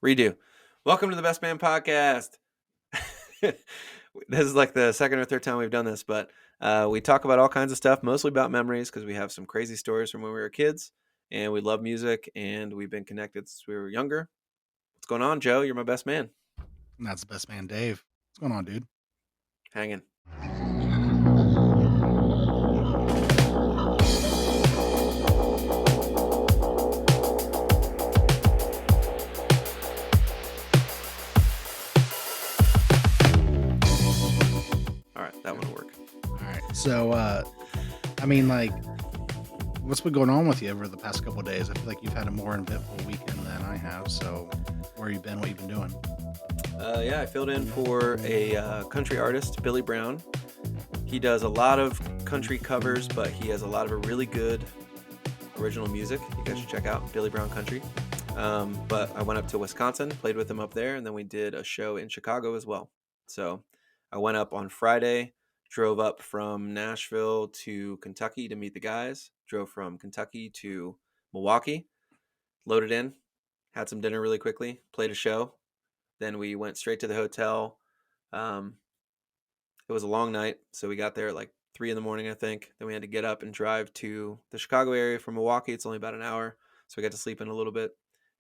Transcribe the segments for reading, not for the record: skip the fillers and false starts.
Redo. Welcome to the Best Man Podcast. This is like the second or third time we've done this, but we talk about all kinds of stuff, mostly about memories because we have some crazy stories from when we were kids, and we love music, and we've been connected since we were younger. What's going on, Joe? You're my best man. And that's the best man, Dave. What's going on, dude? Hanging. All right, that one will work. All right. So, I mean, like, what's been going on with you over the past couple of days? I feel like you've had a more eventful weekend than I have. So, where you been? What you been doing? Yeah, I filled in for a country artist, Billy Brown. He does a lot of country covers, but he has a lot of really good original music. You guys should check out Billy Brown Country. But I went up to Wisconsin, played with him up there, and then we did a show in Chicago as well. So I went up on Friday, drove up from Nashville to Kentucky to meet the guys, drove from Kentucky to Milwaukee, loaded in, had some dinner really quickly, played a show. Then we went straight to the hotel. Um, it was a long night, so we got there at like 3 in the morning, I think. Then we had to get up and drive to the Chicago area from Milwaukee. It's only about an hour, so we got to sleep in a little bit.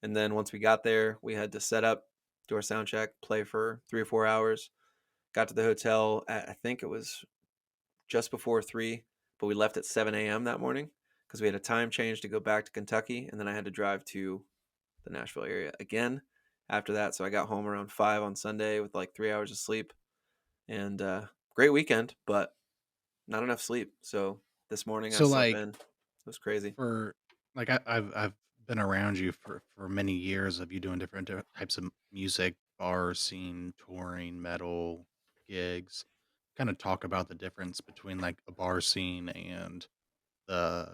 And then once we got there, we had to set up, do our sound check, play for 3 or 4 hours. Got to the hotel at, I think it was just before 3, but we left at 7 a.m. that morning because we had a time change to go back to Kentucky, and then I had to drive to the Nashville area again after that. So I got home around 5 on Sunday with like 3 hours of sleep, and great weekend, but not enough sleep. So this morning I So, slept like, in. It was crazy. for I've been around you for many years of you doing different types of music, bar scene, touring, metal gigs. Kind of talk about the difference between like a bar scene and the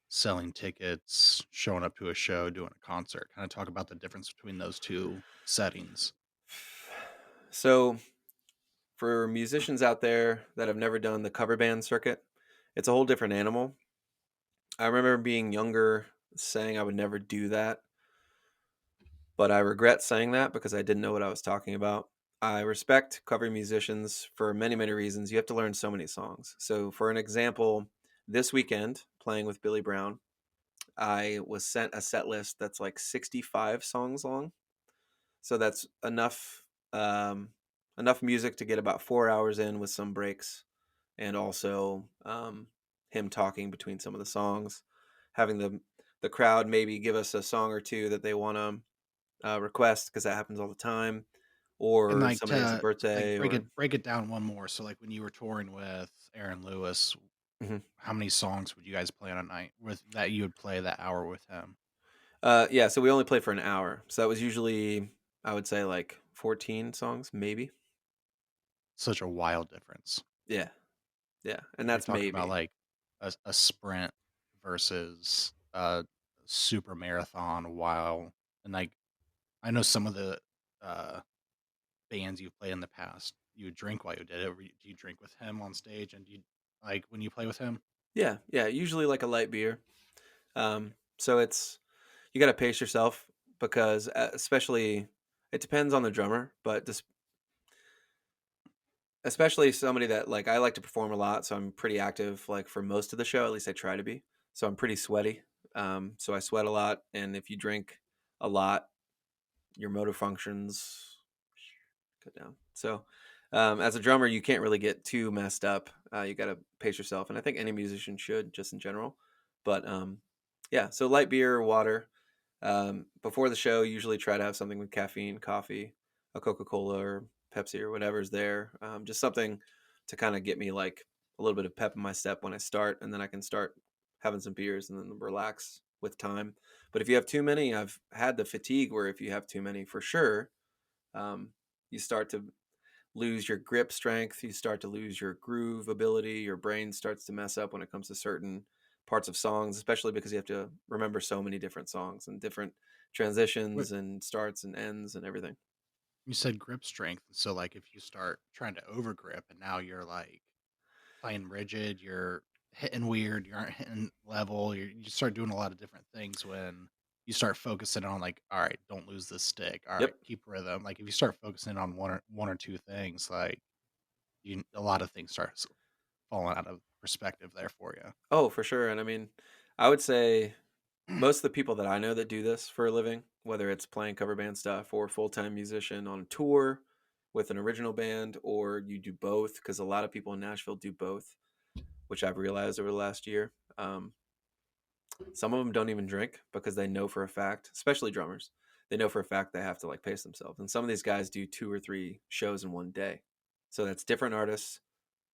selling tickets, showing up to a show, doing a concert. Kind of talk about the difference between those two settings. So for musicians out there that have never done the cover band circuit, it's a whole different animal. I remember being younger saying I would never do that, but I regret saying that because I didn't know what I was talking about. I respect cover musicians for many, many reasons. You have to learn so many songs. So, for an example, this weekend, playing with Billy Brown, I was sent a set list that's like 65 songs long. So that's um, enough music to get about 4 hours in with some breaks, and also him talking between some of the songs, having the crowd maybe give us a song or two that they want to request because that happens all the time, And or like somebody has a to like birthday, or break it down one more. So like when you were touring with Aaron Lewis, Mhm. how many songs would you guys play on a night with that you would play that hour with him? Yeah. So we only played for an hour, so that was usually, I would say, like 14 songs, maybe. Such a wild difference. Yeah, yeah, and Like you're that's talking about maybe. like a sprint versus a super marathon while and like I know some of the uh bands you've played in the past, you would drink while you did it. Do you drink with him on stage and do you like when you play with him? Yeah, yeah, usually like a light beer. So it's, you got to pace yourself because especially, it depends on the drummer, but just especially somebody that, like, I like to perform a lot, so I'm pretty active like for most of the show. At least I try to be. So I'm pretty sweaty. So I sweat a lot, and if you drink a lot, your motor functions cut down. So as a drummer, you can't really get too messed up. You got to pace yourself, and I think any musician should, just in general. But yeah, so light beer or water. Before the show, usually try to have something with caffeine, coffee, a Coca Cola or Pepsi or whatever's there. Just something to kind of get me like a little bit of pep in my step when I start, and then I can start having some beers and then relax with time. But if you have too many, I've had the fatigue where if you have too many, for sure, um, you start to lose your grip strength, you start to lose your groove ability, your brain starts to mess up when it comes to certain parts of songs, especially because you have to remember so many different songs and different What transitions and starts and ends and everything. you said grip strength. So like if you start trying to over grip and now you're like playing rigid, you're hitting weird, you aren't hitting level, you start doing a lot of different things when you start focusing on like, all right, don't lose this stick. All right, Yep. keep rhythm. Like if you start focusing on one or two things, like a lot of things start falling out of perspective there for you. Oh, for sure. And I mean, I would say most of the people that I know that do this for a living, whether it's playing cover band stuff or full-time musician on tour with an original band, or you do both, because a lot of people in Nashville do both, which I've realized over the last year. Some of them don't even drink because they know for a fact, especially drummers, they know for a fact they have to like pace themselves. And some of these guys do 2 or 3 shows in one day. So that's different artists,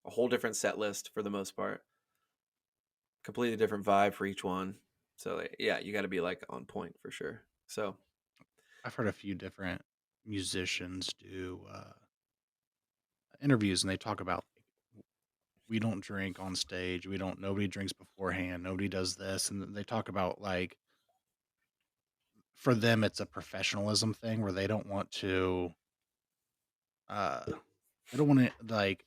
a whole different set list for the most part, completely different vibe for each one. So like, yeah, you got to be like on point for sure. So I've heard a few different musicians do interviews, and they talk about like, we don't drink on stage. We don't. Nobody drinks beforehand. Nobody does this, and they talk about like for them, it's a professionalism thing where they don't want to. Uh, they don't want to like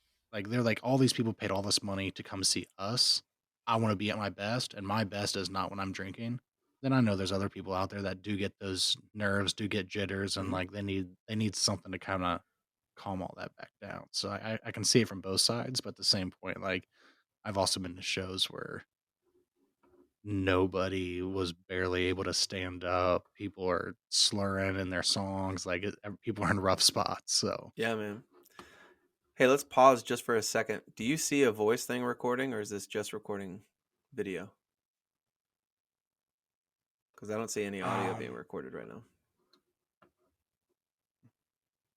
they're like all these people paid all this money to come see us. I want to be at my best, and my best is not when I'm drinking. Then I know there's other people out there that do get those nerves, do get jitters, and mhm. like they need something to kind of calm all that back down. So I can see it from both sides, but at the same point, like I've also been to shows where nobody was barely able to stand up. People are slurring in their songs, like people are in rough spots. So Yeah, man. Hey, let's pause just for a second. Do you see a voice thing recording, or is this just recording video? Because I don't see any audio being um, recorded right now.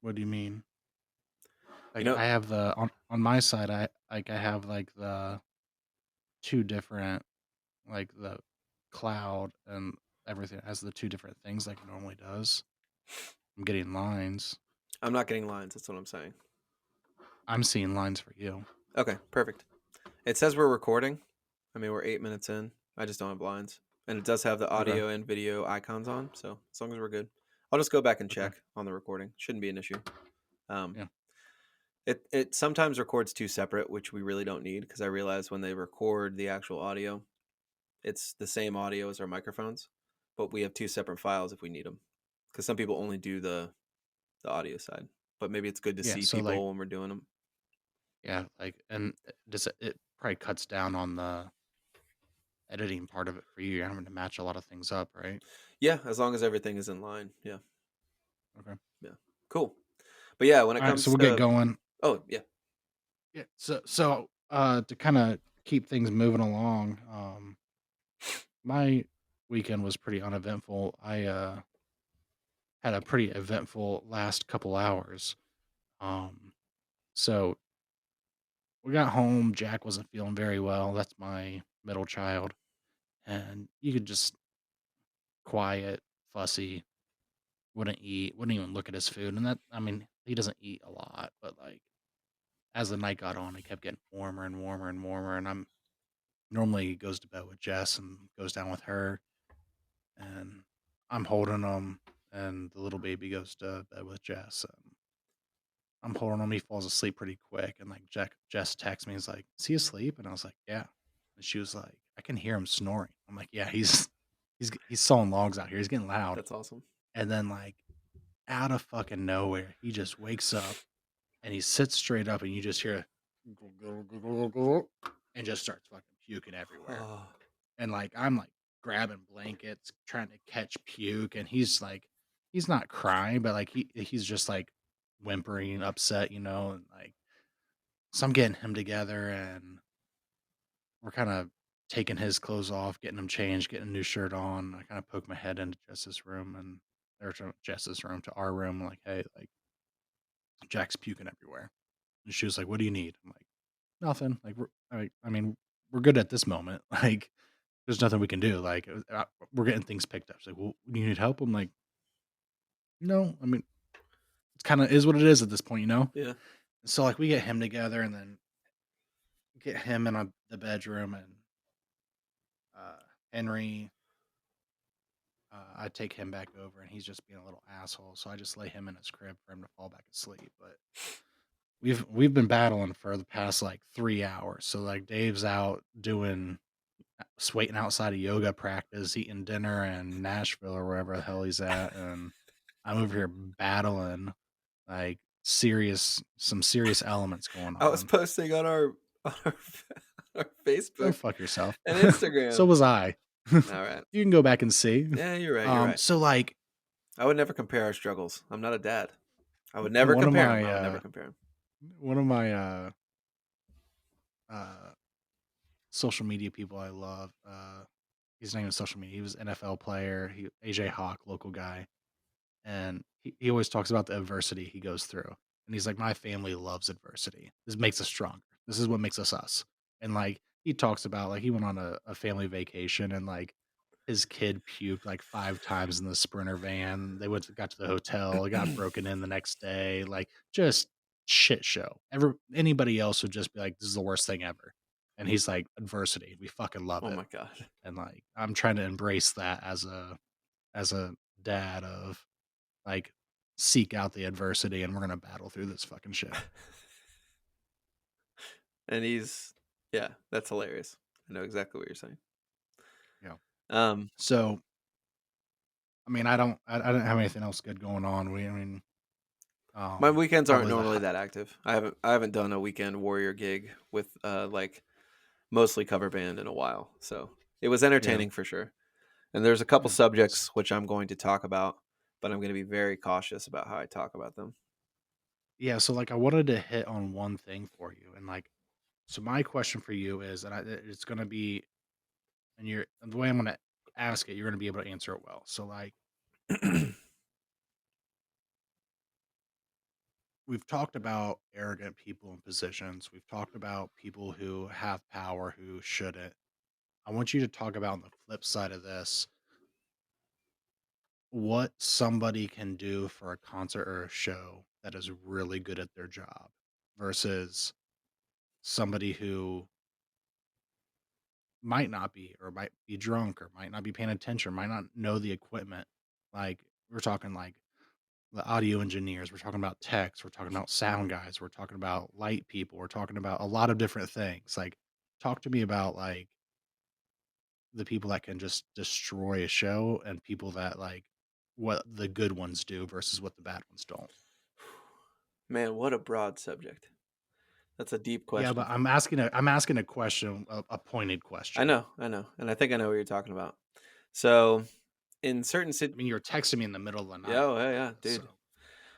what do you mean? You Like know, I have the on my side, I have like the two different like the cloud and everything as the two different things like it normally does. I'm getting lines. I'm not getting lines. That's what I'm saying. I'm seeing lines for you. Okay, perfect. It says we're recording. I mean, we're 8 minutes in. I just don't have lines. And it does have the Okay. audio and video icons on. So as long as we're good, I'll just go back and Okay. check on the recording. Shouldn't be an issue. Um, Yeah. it sometimes records two separate, which we really don't need because I realize when they record the actual audio, it's the same audio as our microphones, but we have two separate files if we need them. Because some people only do the audio side, but maybe it's good to Yeah. see So like people when we're doing them. yeah, like and does it probably cuts down on the editing part of it for you. You're having to match a lot of things up, right? Yeah, as long as everything is in line. Yeah, Okay. yeah, cool. But yeah, when it All right, so comes we'll get to going. oh yeah, Yeah. So to kind of keep things moving along, my weekend was pretty uneventful. I had a pretty eventful last couple hours. Um, so we got home. Jack wasn't feeling very well. That's my middle child, and you could just quiet, fussy, wouldn't eat, wouldn't even look at his food. And that, I mean, he doesn't eat a lot, but like as the night got on, it kept getting warmer and warmer and warmer. And I'm normally he goes to bed with Jess and goes down with her, and I'm holding him, and the little baby goes to bed with Jess. And I'm holding him. He falls asleep pretty quick, and like Jess texts me, he's like, "Is he asleep?" And I was like, "Yeah." And she was like, "I can hear him snoring." I'm like, "Yeah, he's sawing logs out here. He's getting loud." that's awesome. And then like out of fucking nowhere, he just wakes up and he sits straight up, and you just hear and just starts fucking puking everywhere. Oh, And like I'm like grabbing blankets, trying to catch puke, and he's not crying, but like he's just like whimpering, upset, and like so I'm getting him together, and we're kind of taking his clothes off, getting him changed, getting a new shirt on. I kind of poke my head into Jess's room and or to Jess's room to our room, like, hey, like Jack's puking everywhere. And she was like, "What do you need?" I'm like, "Nothing. Like I mean, we're good at this moment. Like, there's nothing we can do. Like, we're getting things picked up." She's like, "Well, do you need help?" I'm like, "No. I mean, it's kind of is what it is at this point." yeah. So like, we get him together, and then get him in the bedroom, and Henry. I take him back over, and he's just being a little asshole. So I just lay him in his crib for him to fall back asleep. But we've been battling for the past like 3 hours. So like Dave's out doing was waiting outside of yoga practice, eating dinner in Nashville or wherever the hell he's at, and I'm over here battling like some serious elements going I was on. posting on our, on our Go Facebook fuck yourself. and So Instagram. was I. All right. You can go back and see. Yeah, you're right. You're right. So like I would never compare our struggles. I'm not a dad. I would never one of compare them. my I would never compare them. one of my uh social media people I love, he's not even social media. He was an NFL player. He AJ Hawk, local guy. And he always talks about the adversity he goes through. And he's like, my family loves adversity. This makes us stronger. This is what makes us us. And like he talks about like he went on a family vacation and like his kid puked like 5 times in the Sprinter van. Got to the hotel, it got broken in the next day, like just shit show. Anybody else would just be like, this is the worst thing ever. And he's like, adversity, we fucking love Oh it. my god. And like I'm trying to embrace that as a dad of like, seek out the adversity and we're gonna battle through this fucking shit. And yeah, that's hilarious. I know exactly what you're saying. Yeah. Um, So, I mean, I don't have anything else good going on. I mean, my weekends aren't probably the normally that active. I haven't done a weekend warrior gig with like mostly cover band in a while. So it was yeah, entertaining for sure. And there's a couple yeah. subjects which I'm going to talk about, but I'm going to be very cautious about how I talk about them. Yeah, so like I wanted to hit on one thing for you, and like, so my question for you is, it's gonna be, and the way I'm gonna ask it, you're gonna be able to answer it well. So like, we've talked about arrogant people in positions. We've talked about people who have power who shouldn't. I want you to talk about on the flip side of this, what somebody can do for a concert or a show that is really good at their job versus somebody who might not be or might be drunk or might not be paying attention, might not know the equipment. Like we're talking like the audio engineers, we're talking about techs, we're talking about sound guys, we're talking about light people, we're talking about a lot of different things. Like talk to me about like the people that can just destroy a show and people that like what the good ones do versus what the bad ones don't. Man, what a broad subject. That's a deep Yeah, question. but I'm asking a question, a pointed question. I know, and I think I know what you're talking about. So, in certain I mean, you're texting me in the middle of the yeah, night oh, yeah, about yeah, this, so dude.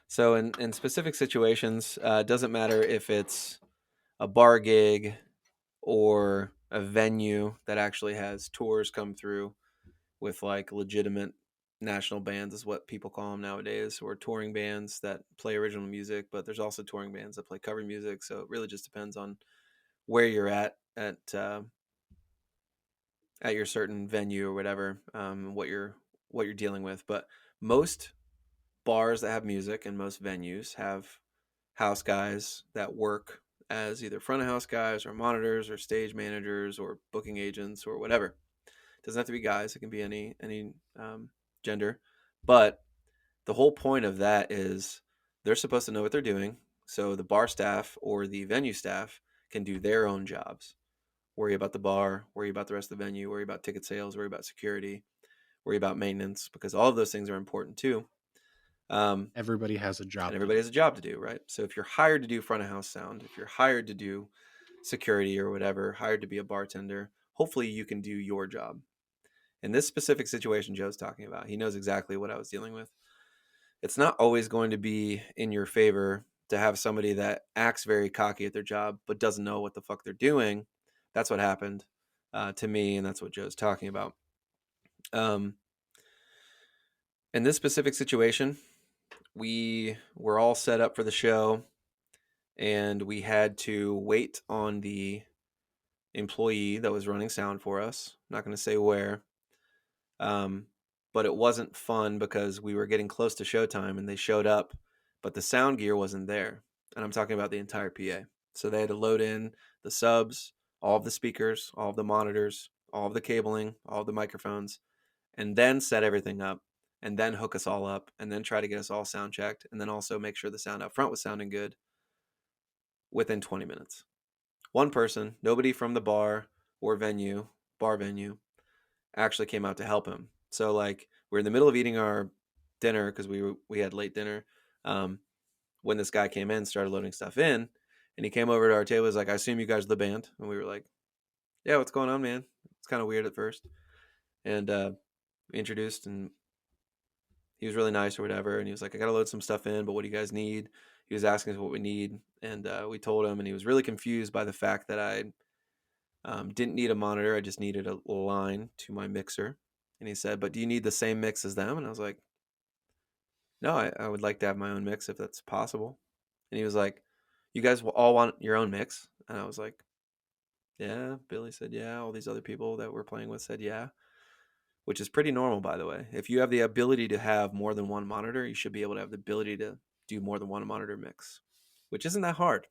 So, in specific situations, it doesn't matter if it's a bar gig or a venue that actually has tours come through with like legitimate national bands is what people call them nowadays, or touring bands that play original music, but there's also touring bands that play cover music, so it really just depends on where you're at your certain venue or whatever, what you're dealing with. But most bars that have music and most venues have house guys that work as either front of house guys or monitors or stage managers or booking agents or whatever. It doesn't have to be guys; it can be any gender. But the whole point of that is they're supposed to know what they're doing. So the bar staff or the venue staff can do their own jobs. Worry about the bar, worry about the rest of the venue, worry about ticket sales, worry about security, worry about maintenance, because all of those things are important too. Um, everybody has a and job to everybody do. has a job to do, right? So if you're hired to do front of house sound, if you're hired to do security or whatever, hired to be a bartender, hopefully you can do your job. In this specific situation Joe's talking about, he knows exactly what I was dealing with. It's not always going to be in your favor to have somebody that acts very cocky at their job but doesn't know what the fuck they're doing. That's what happened to me, and that's what Joe's talking about. Um, in this specific situation, we were all set up for the show, and we had to wait on the employee that was running sound for us. I'm not going to say where, um, but it wasn't fun because we were getting close to showtime and they showed up, but the sound gear wasn't there. And I'm talking about the entire PA. So they had to load in the subs, all of the speakers, all of the monitors, all of the cabling, all of the microphones, and then set everything up and then hook us all up and then try to get us all sound checked and then also make sure the sound up front was sounding good within 20 minutes. One person, nobody from the bar or venue, bar venue, actually came out to help him. So like we're in the middle of eating our dinner because we had late dinner. Um, when this guy came in, started loading stuff in, and he came over to our table. He's like, "I assume you guys are the band," and we were like, "Yeah, what's going on, man?" It's kind of weird at first, and we introduced, and he was really nice or whatever. And he was like, "I got to load some stuff in, but what do you guys need?" He was asking us what we need, and we told him, and he was really confused by the fact that I didn't need a monitor. I just needed a line to my mixer. And he said, "But do you need the same mix as them?" And I was like, "No, I would like to have my own mix if that's possible." And he was like, "You guys will all want your own mix?" And I was like, "Yeah." Billy said, "Yeah." All these other people that we're playing with said, "Yeah," which is pretty normal, by the way. If you have the ability to have more than one monitor, you should be able to have the ability to do more than one monitor mix, which isn't that hard.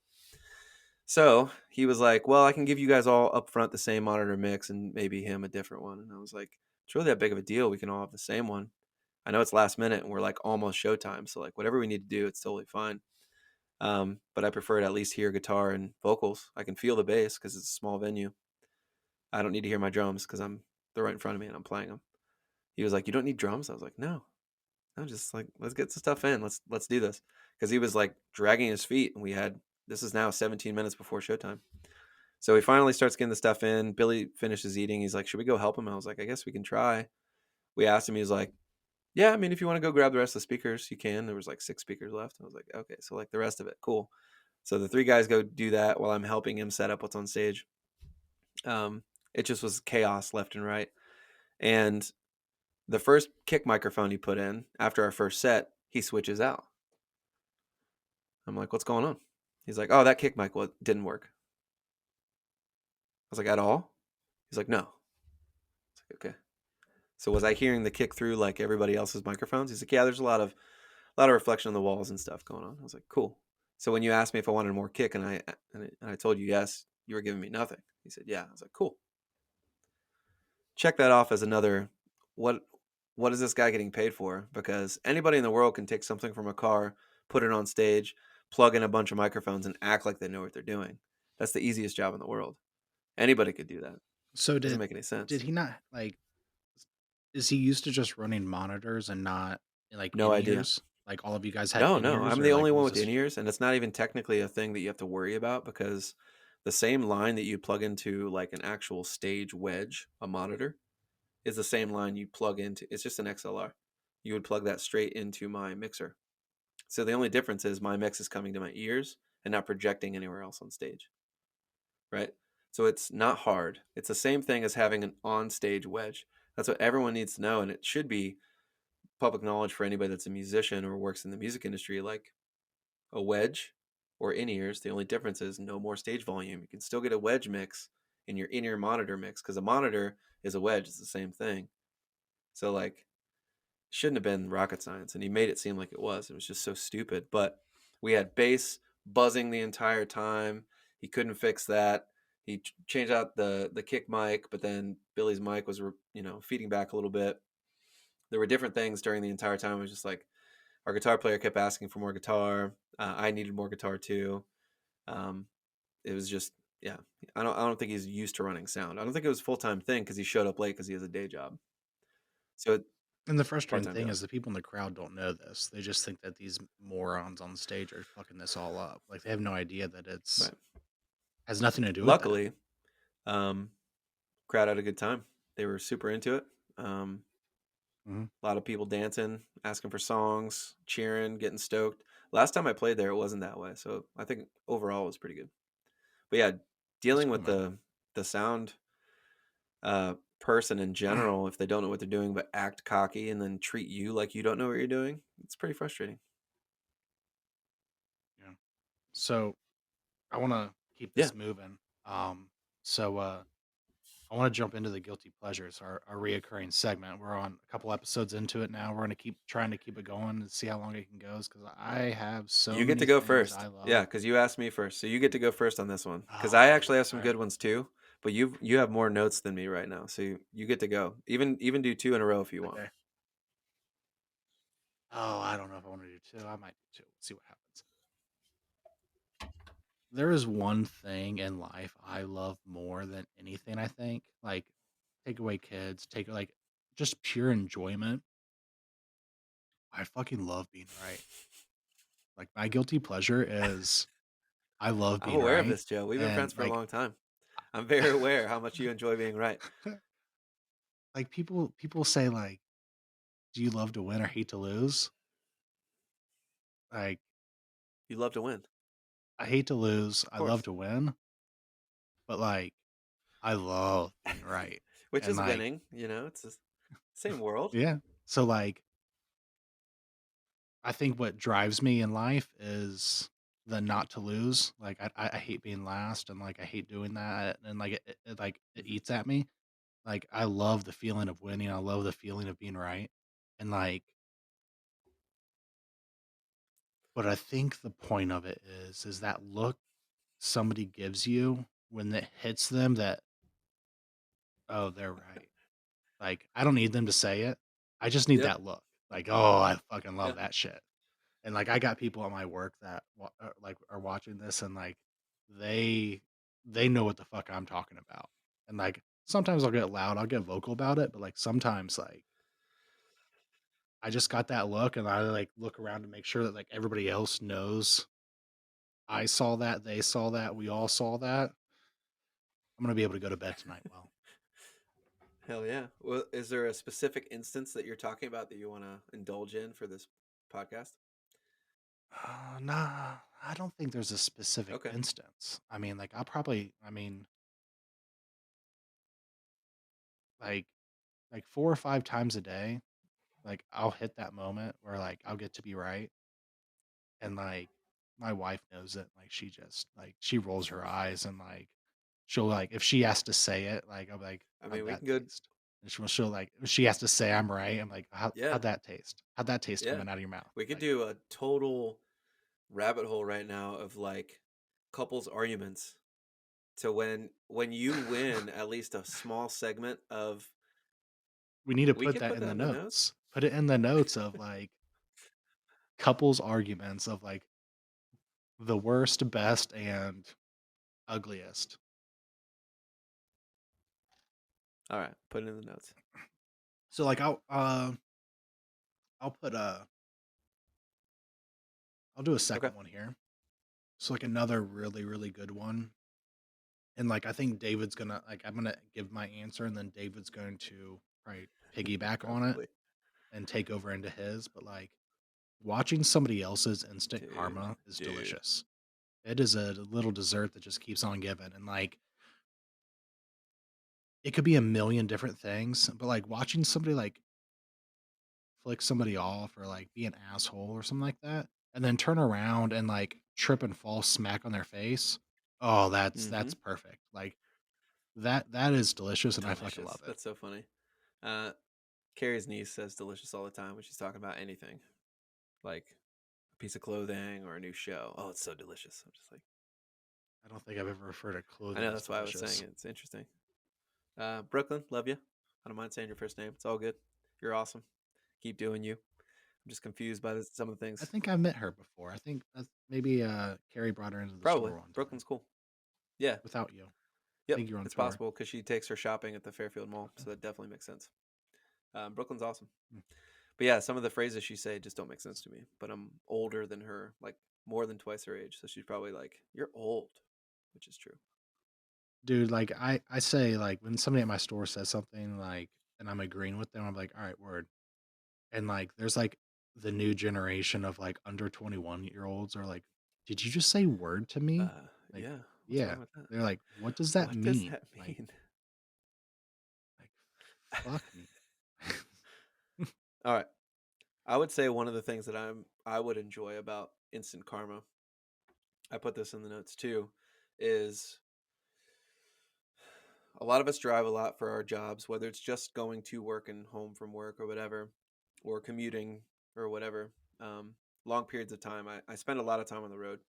So he was like, "Well, I can give you guys all up front the same monitor mix and maybe him a different one." And I was like, "It's really that big of a deal. We can all have the same one. I know it's last minute and we're like almost showtime. So, like, whatever we need to do, it's totally fine. But I prefer to at least hear guitar and vocals. I can feel the bass because it's a small venue. I don't need to hear my drums because they're right in front of me and I'm playing them." He was like, "You don't need drums?" I was like, "No. I'm just like, let's get some stuff in. Let's do this." Because he was like dragging his feet and this is now 17 minutes before showtime. So he finally starts getting the stuff in. Billy finishes eating. He's like, "Should we go help him?" I was like, "I guess we can try." We asked him. He was like, "Yeah, I mean, if you want to go grab the rest of the speakers, you can." There was like 6 speakers left. I was like, "Okay, so like the rest of it, cool." So the three guys go do that while I'm helping him set up what's on stage. Um, it just was chaos left and right. And the first kick microphone he put in after our first set, he switches out. I'm like, "What's going on?" He's like, "Oh, that kick mic didn't work." I was like, "At all?" He's like, "No." I was like, "Okay." So was I hearing the kick through like everybody else's microphones? He's like, "Yeah, there's a lot of reflection on the walls and stuff going on." I was like, "Cool." So when you asked me if I wanted more kick and I told you yes, you were giving me nothing. He said, "Yeah." I was like, "Cool." Check that off as another what what is this guy getting paid for? Because anybody in the world can take something from a car, put it on stage, plug in a bunch of microphones and act like they know what they're doing. That's the easiest job in the world. Anybody could do that. So Doesn't make any did sense. he not like? Is he used to just running monitors and not like No in idea. ears? Like all of you guys had No, in no, ears, I'm or the only like what one was with this? in-ears, and it's not even technically a thing that you have to worry about because the same line that you plug into like an actual stage wedge, a monitor, is the same line you plug into. It's just an XLR. You would plug that straight into my mixer. So the only difference is my mix is coming to my ears and not projecting anywhere else on stage, right? So it's not hard. It's the same thing as having an on-stage wedge. That's what everyone needs to know, and it should be public knowledge for anybody that's a musician or works in the music industry. Like a wedge or in-ears, the only difference is no more stage volume. You can still get a wedge mix in your in-ear monitor mix because a monitor is a wedge. It's the same thing. So like, shouldn't have been rocket science, and he made it seem like it was. It was just so stupid. But we had bass buzzing the entire time. He couldn't fix that. He changed out the kick mic, but then Billy's mic was feeding back a little bit. There were different things during the entire time. It was just like our guitar player kept asking for more guitar. I needed more guitar too. Um, it was just yeah. I don't think he's used to running sound. I don't think it was a full time thing because he showed up late because he has a day job. So And the part frustrating time thing job. is the people in the crowd don't know this. They just think that these morons on stage are fucking this all up. Like they have no idea that it's Right. has nothing to do with that. Luckily, um, crowd had a good time. They were super into it. Um, Mhm. a lot of people dancing, asking for songs, cheering, getting stoked. Last time I played there, it wasn't that way. So I think overall it was pretty good. But yeah, That's dealing cool, with man. the sound person in general, if they don't know what they're doing but act cocky and then treat you like you don't know what you're doing, it's pretty frustrating. Yeah. So I want to keep Yeah, this moving. Um, so I want to jump into the guilty pleasures, our reoccurring segment. We're on a couple episodes into it now. We're going to keep trying to keep it going and see how long it can go because I have so you get to many go things first. I Yeah, love. because you asked me first, so you get to go first on this one. Because Oh, I dude. actually have All some right. good ones too, but you have more notes than me right now, so you get to go. Even do two in a row if you want. Okay. Oh, I don't know if I want to do two. I might do two. See what happens. There is one thing in life I love more than anything, I think. Like, take away kids, take like just pure enjoyment. I fucking love being right. Like my guilty pleasure is I love I'm being aware of right. this, Joe. We've been friends And for a long time. I'm very aware how much you enjoy being right. like people say like, do you love to win or hate to lose? Like You love to win, I hate to lose. of I love course, to win, but like I love being right. which And is like, winning. You know, it's the same world. yeah. So like I think what drives me in life is the not to lose. Like I hate being last and like I hate doing that and like it Hmm. eats at me. Like I love the feeling of winning. I love the feeling of being right. And like but I think the point of it is that look somebody gives you when it hits them that oh they're right. Like I don't need them to say it. I just need Yep. that look. Like oh I fucking Yeah. love that shit. And, like, I got people at my work that like, are watching this and, like, they they know what the fuck I'm talking about. And, like, sometimes I'll get loud, I'll get vocal about it, but, like, sometimes, like, I just got that look and I, like, look around to make sure that, like, everybody else knows I saw that, they saw that, we all saw that. I'm gonna be able to go to bed tonight well. Hell yeah. Well, is there a specific instance that you're talking about that you want to indulge in for this podcast? Nah, I don't think there's a specific Okay. instance. I mean, like, I'll probably I mean, like 4 or 5 times a day, like, I'll hit that moment where, like, I'll get to be right, and, like, my wife knows it, like, she just like, she rolls her eyes and, like, she'll, like if she has to say it, like, I'll be like, I "How'd mean, we that can go. taste?" And she'll, like if she has to say I'm right, I'm like, Yeah. how'd that taste? How'd that taste Yeah. coming out of your mouth?" We could Like, do a total rabbit hole right now of like couples arguments to when you win at least a small segment of. we need to We put could that put in that the in the notes. notes. Put it in the notes of, like, couples arguments of, like, the worst, best, and ugliest. All right, put it in the notes. So, like, I'll put, I'll do a Okay. second one here. So, like, another really, really good one. And, like, I think David's gonna like, I'm gonna give my answer, and then David's going to probably piggyback on it Probably. and take over into his, but, like, watching somebody else's instant Dude, karma is dude. delicious. It is a little dessert that just keeps on giving, and, like, it could be a million different things, but, like, watching somebody, like, flick somebody off or, like, be an asshole or something like that, and then turn around and, like, trip and fall smack on their face, oh, Mm-hmm. that's perfect. Like, that is delicious, and I fucking Delicious. love it. That's so funny. Uh, Carrie's niece says delicious all the time when she's talking about anything, like a piece of clothing or a new show. Oh, it's so delicious. I'm just like, I don't think I've ever referred to I clothing know as that's why I was saying delicious. it. It's interesting. Brooklyn, love you. I don't mind saying your first name. It's all good. You're awesome. Keep doing you. I'm just confused by some of the I things. think I met her before. I think that's maybe, Carrie brought her into the Probably. store one time Brooklyn's cool. Yeah. without you. I Yep. think you're on It's tour. possible because she takes her shopping at the Fairfield Mall, Okay. so that definitely makes sense. Brooklyn's awesome. Mm. But yeah, some of the phrases she say just don't make sense to me. But I'm older than her, like more than twice her age, so she's probably like, "You're old," which is true. Dude, like, I say, like, when somebody at my store says something, like, and I'm agreeing with them, I'm like, "Alright, word." And, like, there's, like, the new generation of, like, under 21-year-olds are like, "Did you just say word to me?" Like, Yeah. What's yeah. wrong with that? They're like, "What does that What does mean?" that Like mean? like, fuck me. All right. I would say one of the things that I would enjoy about instant karma, I put this in the notes too, is a lot of us drive a lot for our jobs, whether it's just going to work and home from work or whatever, or commuting or whatever. Long periods of time. I spend a lot of time on the road,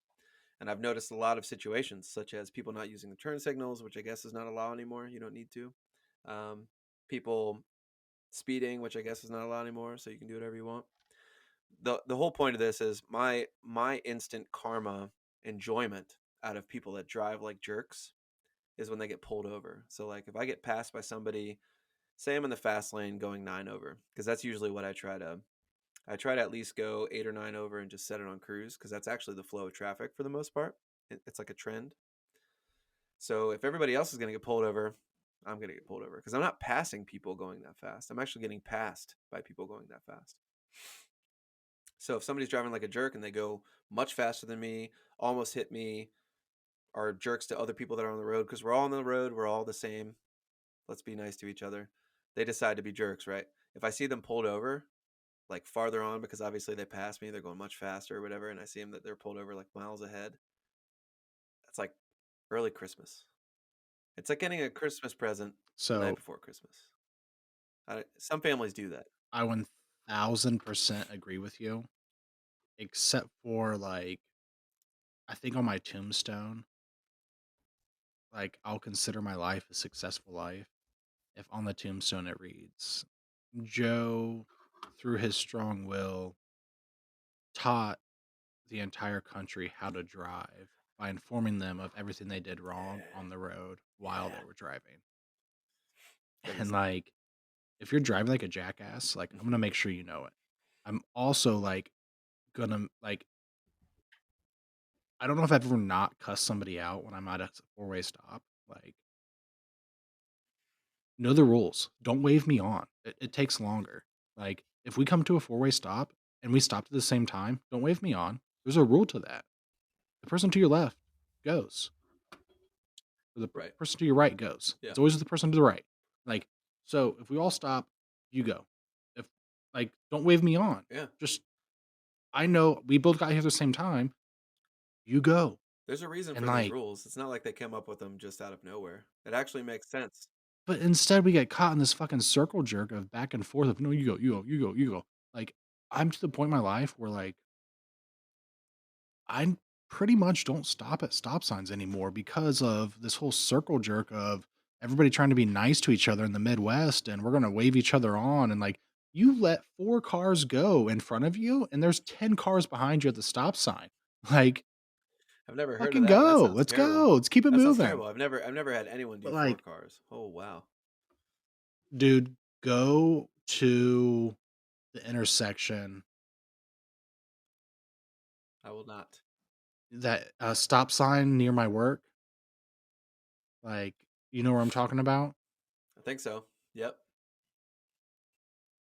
and I've noticed a lot of situations, such as people not using the turn signals, which I guess is not a law anymore. You don't need to. Um, People speeding, which I guess is not allowed anymore, so you can do whatever you want. The whole point of this is my instant karma enjoyment out of people that drive like jerks is when they get pulled over. So like if I get passed by somebody, say I'm in the fast lane going 9 over, because that's usually what I try to. I try to at least go 8 or 9 over and just set it on cruise, because that's actually the flow of traffic for the most part. It's like a trend. So if everybody else is going to get pulled over, I'm going to get pulled over because I'm not passing people going that fast. I'm actually getting passed by people going that fast. So if somebody's driving like a jerk and they go much faster than me, almost hit me, are jerks to other people that are on the road, because we're all on the road, we're all the same. Let's be nice to each other. They decide to be jerks, right? If I see them pulled over, like farther on, because obviously they passed me, they're going much faster or whatever, and I see them that they're pulled over like miles ahead, that's like early Christmas. It's like getting a Christmas present the night So before Christmas. Some families do that. I 1000% agree with you, except for like I think on my tombstone, like I'll consider my life a successful life if on the tombstone it reads, Joe, through his strong will, taught the entire country how to drive by informing them of everything they did wrong Yeah, on the road while yeah, they were driving. that And is. like, if you're driving like a jackass, like I'm Mhm. gonna make sure you know it. I'm also like gonna like I don't know if I've ever not cussed somebody out when I'm at a four-way stop. Like, know the rules. Don't wave me on. It takes longer. Like, if we come to a four-way stop and we stopped at the same time, don't wave me on. There's a rule to that. The person to your left goes. Or the Right. person to your right goes. Yeah. It's always the person to the right. Like, so if we all stop, you go. If like, don't wave me on. Yeah. Just I know we both got here at the same time. You go. There's a reason And for these like, rules. It's not like they came up with them just out of nowhere. It actually makes sense. but instead we get caught in this fucking circle jerk of back and forth of no, you go, you go, you go, you go. Like, I'm to the point in my life where like I pretty much don't stop at stop signs anymore because of this whole circle jerk of everybody trying to be nice to each other in the Midwest and we're gonna wave each other on and like you let 4 cars go in front of you and there's 10 cars behind you at the stop sign. Like, I've never heard of fucking that. That go. sounds Let's terrible. go. Let's keep it That sounds moving. terrible. I've never had anyone But do four like, cars. Oh wow. dude, go to the intersection I will not. that stop sign near my work. Like, you know where I'm talking about? I think so. Yep.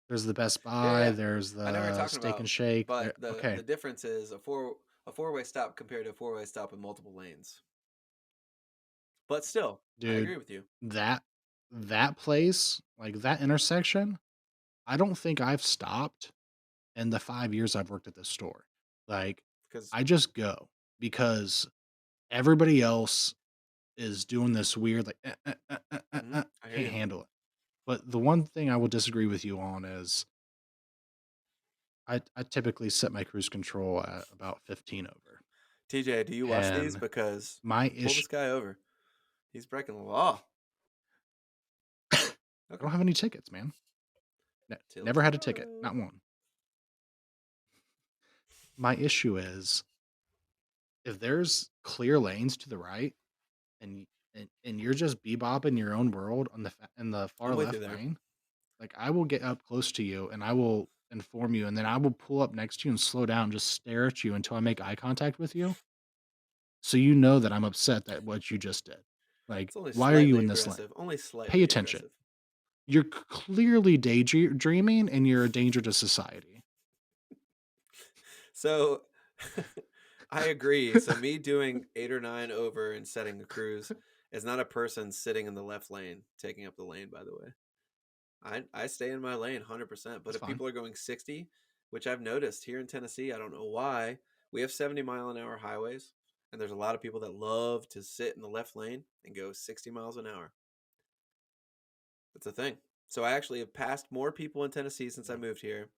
There's the Best Yeah, Buy, yeah. there's I know what you're the talking Steak about. and Shake. There, But the okay, the difference is a four-way stop compared to a four-way stop with multiple lanes. But still, I dude, agree with you. that that place, like that intersection, I don't think I've stopped in the 5 years I've worked at this store. Like, Because I just go because everybody else is doing this weird, like, I hear can't you. handle it. But the one thing I will disagree with you on is I typically set my cruise control at about 15 over. TJ, do you watch these? And Because my pull issue this guy over. He's breaking the law. I Okay. don't have any tickets, man. Till Never had a ticket, tomorrow. not one. My issue is if there's clear lanes to the right and you're just bebopping your own world on in the I'm far with you left there. lane, like I will get up close to you and I will inform you, and then I will pull up next to you and slow down, just stare at you until I make eye contact with you, so you know that I'm upset that what you just did. Like, It's only why are you slightly in this lane? aggressive. Only Pay slightly attention. aggressive. You're clearly daydreaming, and you're a danger to society. So I agree. So me doing 8 or 9 over and setting a cruise is not a person sitting in the left lane taking up the lane, by the way. I stay in my lane 100%. But That's if fine. people are going 60, which I've noticed here in Tennessee, I don't know why, we have 70-mile-an-hour highways, and there's a lot of people that love to sit in the left lane and go 60 miles an hour. That's a thing. So I actually have passed more people in Tennessee since I Yeah. moved here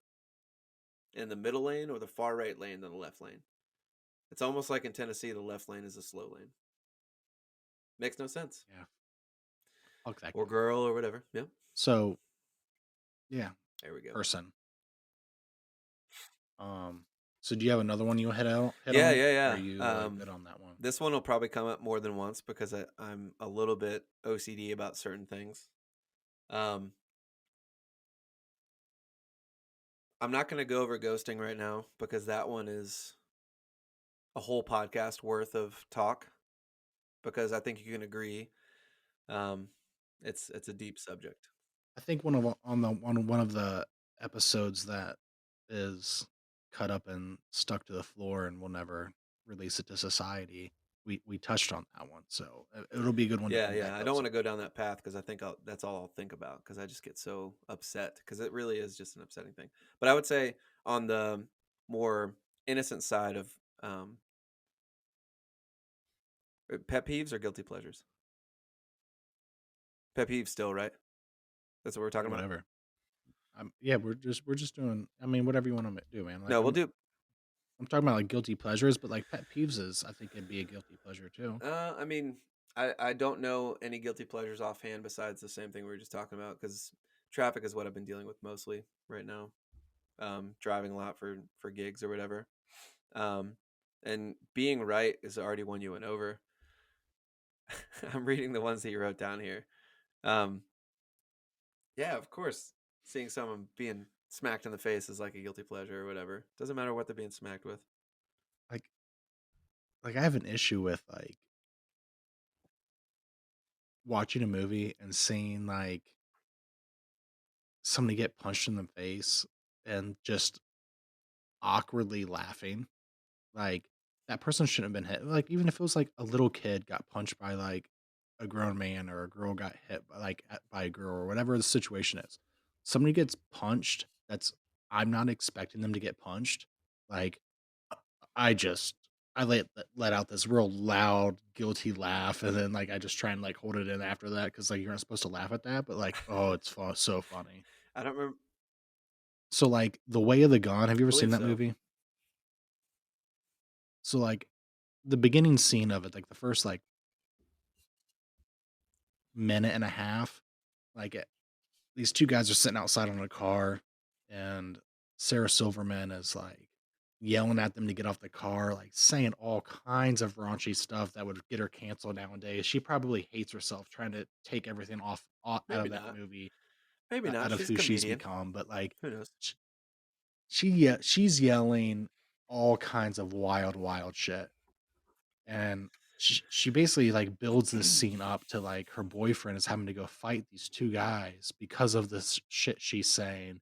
in the middle lane or the far right lane than the left lane. It's almost like in Tennessee, the left lane is a slow lane. Makes no sense. Yeah. Fuck that Or guy. girl or whatever. Yeah. So, yeah, There we go. person. Um, so do you have another one you hit Yeah, on? Or are yeah, you yeah. good on that one? This one will probably come up more than once because I'm a little bit OCD about certain things. Um, I'm not gonna go over ghosting right now because that one is a whole podcast worth of talk. Because I think you can agree, um, it's a deep subject. I think one of the episodes that is cut up and stuck to the floor and we'll never release it to society. We touched on that one, so it'll be a good one to Yeah, come yeah. back I up don't want sometime. to go down that path because I think that's all I'll think about because I just get so upset because it really is just an upsetting thing. But I would say on the more innocent side of pet peeves or guilty pleasures. Pet peeves still, right? That's what we're talking about. Whatever. Yeah, we're just doing. I mean, whatever you want to do, man. Like No, we'll do. I'm talking about like guilty pleasures, but like pet peeves is I think it'd be a guilty pleasure too. I mean, I don't know any guilty pleasures offhand besides the same thing we were just talking about because traffic is what I've been dealing with mostly right now. Driving a lot for gigs or whatever. Um, and being right is already one you went over. I'm reading the ones that you wrote down here. Um, yeah, of course, seeing someone being smacked in the face is like a guilty pleasure or whatever. Doesn't matter what they're being smacked with. Like I have an issue with like watching a movie and seeing like somebody get punched in the face and just awkwardly laughing. Like that person shouldn't have been hit. Like even if it was like a little kid got punched by like a grown man or a girl got hit by by a girl or whatever the situation is. Somebody gets punched that's I'm not expecting them to get punched. Like I just I let out this real loud guilty laugh and then like I just try and like hold it in after that cuz like you're not supposed to laugh at that but like oh it's so funny. I don't remember. So like The Way of the Gone, have you I ever seen believe that so. movie? So like the beginning scene of it, like the first like minute and a half, like these two guys are sitting outside on a car, and Sarah Silverman is like yelling at them to get off the car, like saying all kinds of raunchy stuff that would get her canceled nowadays. She probably hates herself trying to take everything out Maybe of that not. movie, Maybe not. out of She's a who she's comedian. become. But like Who knows? she's yelling all kinds of wild shit and she basically like builds this scene up to like her boyfriend is having to go fight these two guys because of this shit she's saying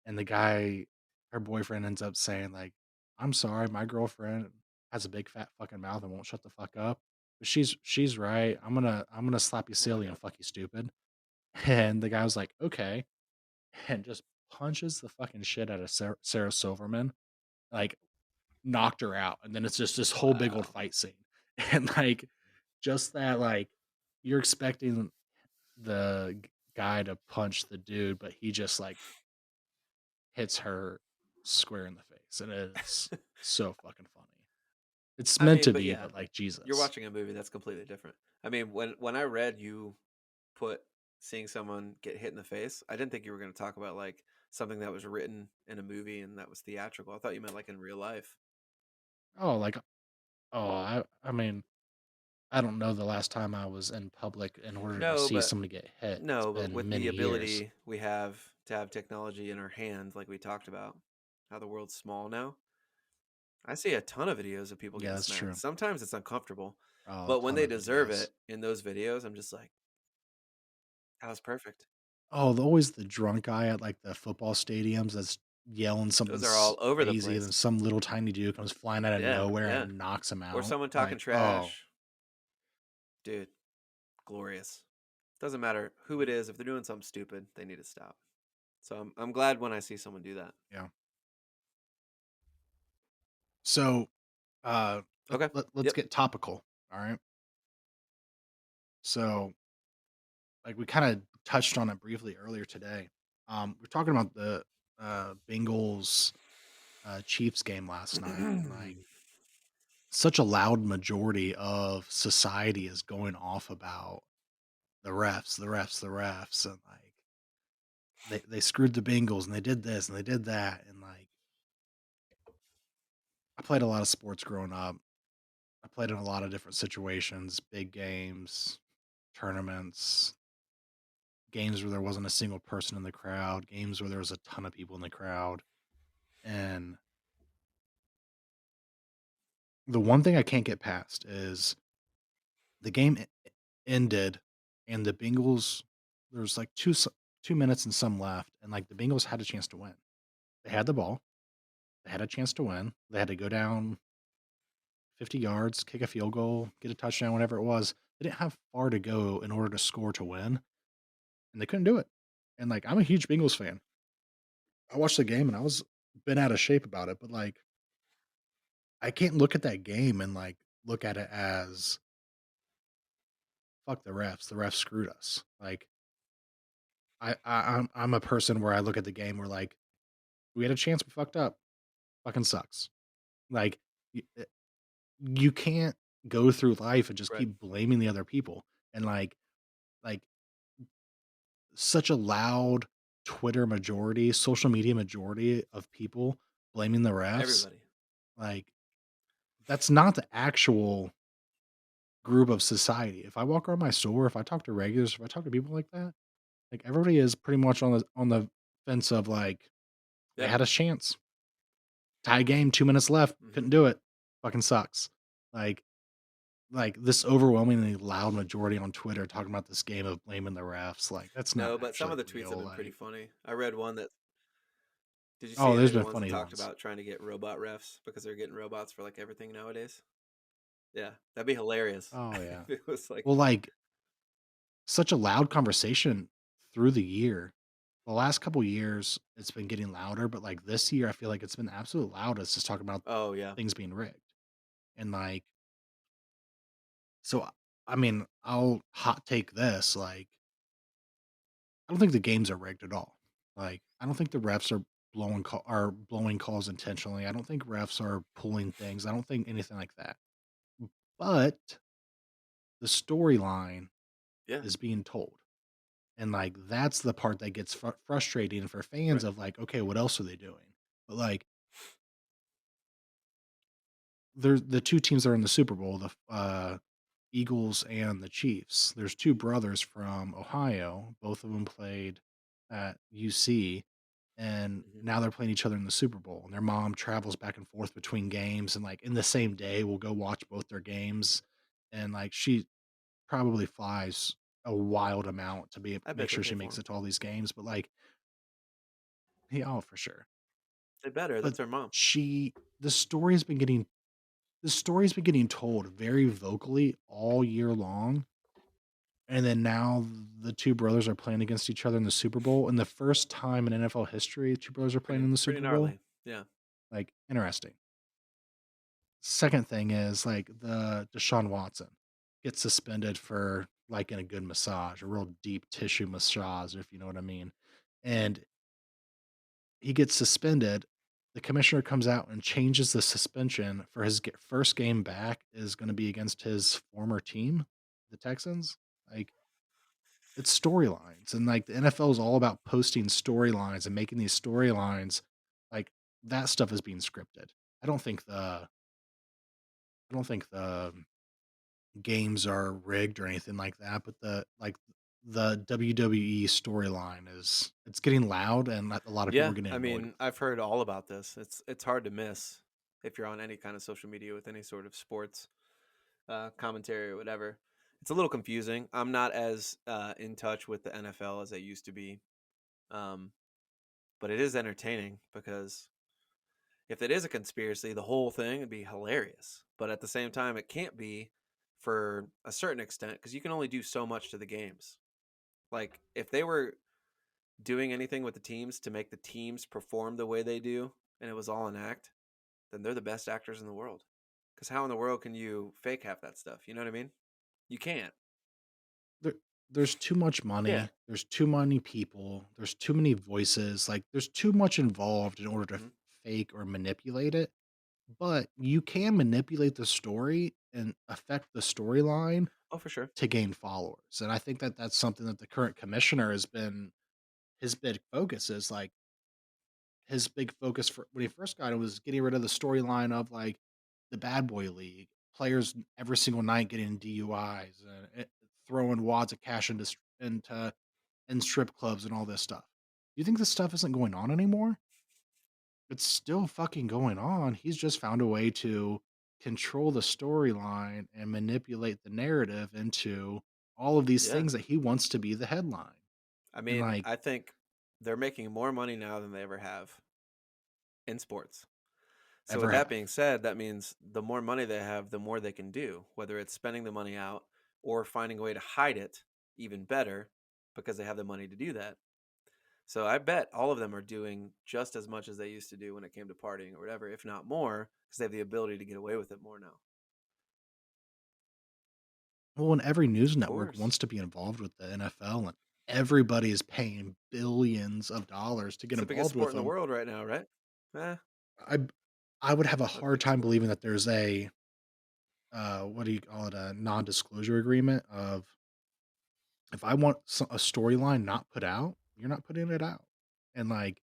and the guy her boyfriend ends up saying like I'm sorry my girlfriend has a big fat fucking mouth and won't shut the fuck up but she's right I'm gonna slap you Oh my silly and god. fuck you stupid and the guy was like okay and just punches the fucking shit out of Sarah Silverman like knocked her out, and then it's just this whole big old Wow. fight scene, and like just that, like you're expecting the guy to punch the dude, but he just like hits her square in the face, and it is so fucking funny. It's I meant mean, to but be, yeah, but like you're Jesus. watching a movie that's completely different. I mean, when I read you put seeing someone get hit in the face, I didn't think you were going to talk about like something that was written in a movie and that was theatrical. I thought you meant like in real life. Oh, like I mean, I don't know the last time I was in public in order to No, see but somebody get hit. It's no, but been with the many years. ability we have to have technology in our hands, like we talked about, how the world's small now. I see a ton of videos of people Yeah, getting that's smacked. true. Sometimes it's uncomfortable, Oh, a but when ton they of deserve videos. it in those videos, I'm just like, that was perfect. Oh, always the drunk guy at, like, the football stadiums that's yelling Those something are all over the crazy, and then place. some little tiny dude comes flying out of Yeah, nowhere yeah. and knocks him Or out. someone talking Like, oh, trash. Dude, glorious. Doesn't matter who it is. If they're doing something stupid, they need to stop. So I'm glad when I see someone do that. yeah. So, Okay. let's Yep. get topical, alright? So, like, we kinda touched on it briefly earlier today. We're talking about the, Bengals, Chiefs game last night, and, like, such a loud majority of society is going off about the refs, and like they screwed the Bengals and they did this and they did that, and like I played a lot of sports growing up. I played in a lot of different situations, big games, tournaments, games where there wasn't a single person in the crowd, games where there was a ton of people in the crowd. And the one thing I can't get past is the game ended and the Bengals there's like 2 minutes and some left, and like the Bengals had a chance to win. They had the ball, they had a chance to win. They had to go down 50 yards, kick a field goal, get a touchdown, whatever it was. They didn't have far to go in order to score to win, and they couldn't do it. And like I'm a huge Bengals fan. I watched the game and I was bent out of shape about it, but like I can't look at that game and like look at it as fuck the refs. The refs screwed us. Like I'm a person where I look at the game where like we had a chance, we fucked up. Fucking sucks. Like you can't go through life and just Right. keep blaming the other people. And like such a loud Twitter majority, social media majority of people blaming the refs. Everybody. Like that's not the actual group of society. If I walk around my store, if I talk to regulars, if I talk to people like that, like everybody is pretty much on the fence of like they Yeah. had a chance. Tie game, 2 minutes left, Hmm. couldn't do it. Fucking sucks. Like this overwhelmingly loud majority on Twitter talking about this game of blaming the refs, like that's not No, but some actually of the tweets have real. been pretty Like, funny. I read one that. Did you see oh, any there's of the been ones that funny talked ones. about trying to get robot refs because they're getting robots for like everything nowadays? Yeah, that'd be hilarious. Oh If yeah. it was like, Well, like such a loud conversation through the year. The last couple years, it's been getting louder, but like this year, I feel like it's been absolute loudest just talking about oh yeah, things being rigged. And like, so I mean, I'll hot take this. Like, I don't think the games are rigged at all. Like, I don't think the refs are blowing calls intentionally. I don't think refs are pulling things. I don't think anything like that. But the storyline yeah, is being told. And like that's the part that gets frustrating for fans right. of like, okay, what else are they doing? But like there's the two teams that are in the Super Bowl, the Eagles and the Chiefs. There's two brothers from Ohio. Both of them played at UC, and Hmm. now they're playing each other in the Super Bowl. And their mom travels back and forth between games, and like in the same day, we'll go watch both their games. And like she probably flies a wild amount to I make bet they sure pay she for makes them. it to all these games. But like, yeah, oh, for sure. They better. But That's her mom. she, the story has been getting the story's been getting told very vocally all year long. And then now the two brothers are playing against each other in the Super Bowl. And the first time in NFL history, two brothers are playing in the Pretty Super Bowl. gnarly. Yeah. Like, interesting. Second thing is like the Deshaun Watson gets suspended for liking a good massage, a real deep tissue massage, if you know what I mean. And he gets suspended. The commissioner comes out and changes the suspension for his first game back is going to be against his former team, the Texans. Like it's storylines, and like the NFL is all about posting storylines and making these storylines. Like that stuff is being scripted. I don't think the I don't think the games are rigged or anything like that, but the WWE storyline is it's getting loud, and a lot of people Yeah, are getting I annoyed mean, with it. I've heard all about this. It's hard to miss if you're on any kind of social media with any sort of sports commentary or whatever. It's a little confusing. I'm not as in touch with the NFL as I used to be, um, but it is entertaining because if it is a conspiracy, the whole thing would be hilarious. But at the same time, it can't be for a certain extent because you can only do so much to the games. Like if they were doing anything with the teams to make the teams perform the way they do, and it was all an act, then they're the best actors in the world. Because how in the world can you fake half that stuff? You know what I mean? You can't. there there's too much Yeah. money, there's too many people, there's too many voices, like there's too much involved in order to Hmm. fake or manipulate it. But you can manipulate the story and affect the storyline Oh, for sure. to gain followers. And I think that that's something that the current commissioner has been his big focus is like his big focus for when he first got it was getting rid of the storyline of like the bad boy league players every single night getting DUIs and throwing wads of cash into in strip clubs and all this stuff. Do you think this stuff isn't going on anymore? it's still fucking going on. He's just found a way to control the storyline and manipulate the narrative into all of these Yeah. things that he wants to be the headline. I And mean, like I think they're making more money now than they ever have in sports. So with ever that have. being said, that means the more money they have, the more they can do, whether it's spending the money out or finding a way to hide it even better because they have the money to do that. So I bet all of them are doing just as much as they used to do when it came to partying or whatever, if not more, because they have the ability to get away with it more now. Well, and every news Of network course. wants to be involved with the NFL, and everybody is paying billions of dollars to get It's the biggest involved sport with in the them. world right now, right? Eh, I I would have a not the hard biggest time sport. believing that there's a what do you call it, a non-disclosure agreement of if I want a storyline not put out, you're not putting it out. And like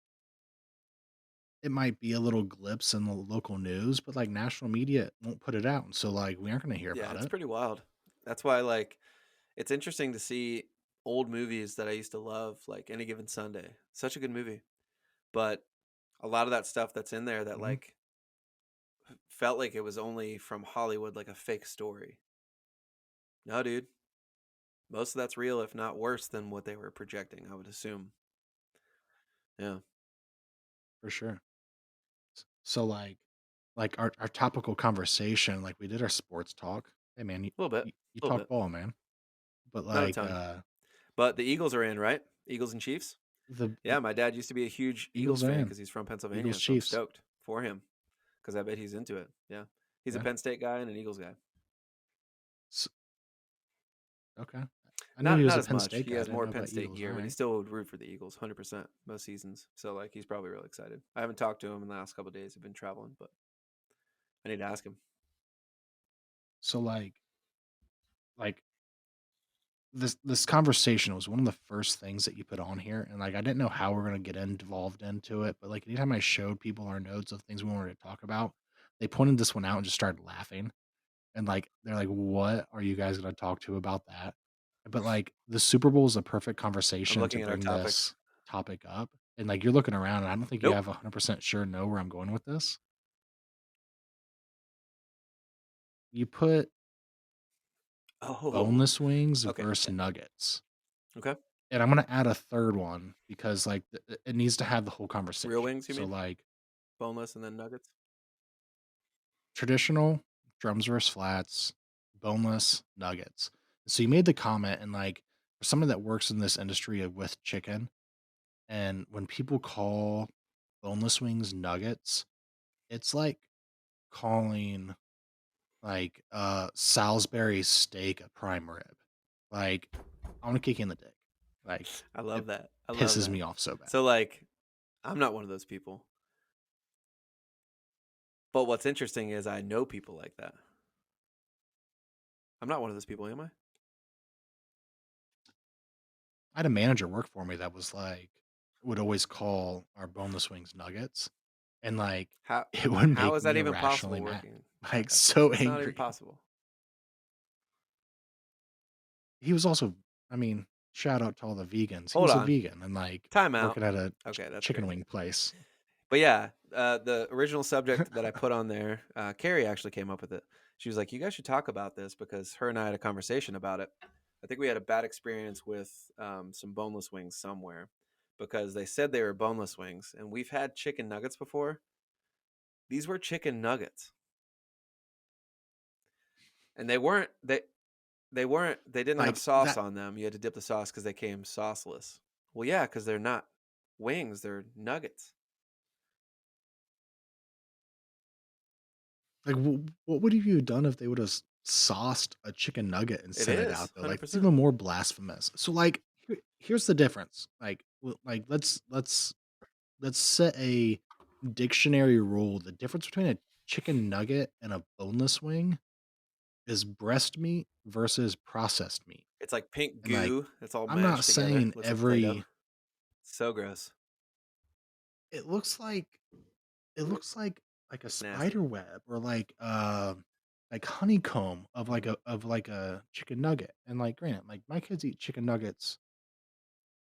it might be a little glimpse in the local news, but like national media won't put it out. And so like we aren't going to hear Yeah, about it's it. pretty wild. That's why like it's interesting to see old movies that I used to love, like Any Given Sunday. Such a good movie. But a lot of that stuff that's in there that Mhm. like felt like it was only from Hollywood, like a fake story. No, dude. Most of that's real, if not worse than what they were projecting, I would assume. Yeah. For sure. So like our topical conversation, like we did our sports talk. Hey man, A little bit. you A little talk bit. ball, man. But Not a like ton. But the Eagles are in, right? Eagles and Chiefs? the Yeah, my dad used to be a huge Eagles Eagles are fan in. because he's from Eagles Pennsylvania, so I'm Chiefs. stoked for him because I bet he's into it. Yeah. He's a Yeah. Penn State guy and an Eagles guy. S- okay. I knew he Not was a as Penn much. State He guy. I has didn't more know Penn about State Eagles. All gear, but he right. still would root for the Eagles 100% most seasons. So like he's probably really excited. I haven't talked to him in the last couple of days. I've been traveling, but I need to ask him. So like this conversation was one of the first things that you put on here, and like I didn't know how we're gonna get involved into it, but like anytime I showed people our notes of things we wanted to talk about, they pointed this one out and just started laughing. And like they're like, "What are you guys gonna talk to about that?" But like the Super Bowl is a perfect I'm conversation to looking at our bring topics. this topic up. And like you're looking around, and I don't think you Nope. have 100% sure know where I'm going with this. You put Oh, boneless wings okay. versus nuggets. Okay. And I'm gonna add a third one because like it needs to have the whole Real conversation. wings, you So mean? like Boneless and then nuggets? traditional drums versus flats, boneless nuggets. So you made the comment, and like for someone that works in this industry with chicken, and when people call boneless wings nuggets, it's like calling like Salisbury steak a prime rib. Like I want to kick you in the dick. Like I it love that. I love pisses that. me off so bad. So like I'm not one of those people. But what's interesting is I know people like that. I'm not one of those people, am I? I had a manager work for me that was like would always call our boneless wings nuggets, and like How it would how make is that me even irrationally possible mad. working Like at this? so That's not even angry. possible. He was also, I mean, shout out to all the vegans. He Hold was a on. vegan and like Time out. working at a Okay, that's chicken crazy. wing place. But yeah, the original subject that I put on there, Carrie actually came up with it. She was like, "You guys should talk about this because her and I had a conversation about it. I think we had a bad experience with some boneless wings somewhere because they said they were boneless wings, and we've had chicken nuggets before. These were chicken nuggets, and they didn't have Like sauce that, on them. You had to dip the sauce because they came sauceless. Well, yeah, because they're not wings; they're nuggets. like what would you have done if they would have sauced a chicken nugget and It sent it is out one though? hundred Like it's percent. even more blasphemous. So like here's the difference. Like like let's set a dictionary rule. The difference between a chicken nugget and a boneless wing is breast meat versus processed meat. It's like pink And like goo. It's all I'm not mashed together. saying Looks like Play-Doh. every So gross. it looks like it looks like a It's nasty. spider web or like honeycomb of like a chicken nugget. And like granted, like my kids eat chicken nuggets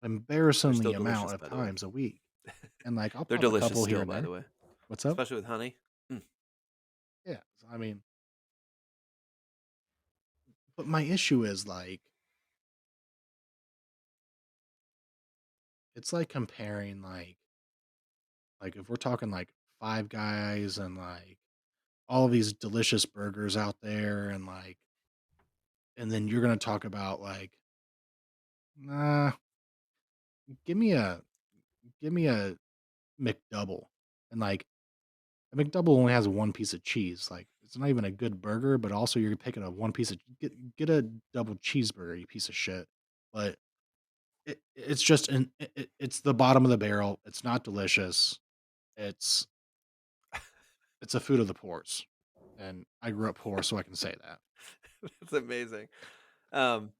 They're embarrassingly still amount delicious, of by the way. times a week. And like I'll They're pop a delicious couple here still, and by the there. way. What's up? especially with honey. Mm. Yeah, I mean, but my issue is like it's like comparing like if we're talking like Five Guys and like all of these delicious burgers out there and then you're gonna talk about like, nah, give me a give me a McDouble. And like a McDouble only has one piece of cheese. Like it's not even a good burger, but also you're picking a one piece of get a double cheeseburger, you piece of shit. But it's just it's the bottom of the barrel. It's not delicious. It's it's a food of the poors. And I grew up poor, so I can say that. That's amazing. Um,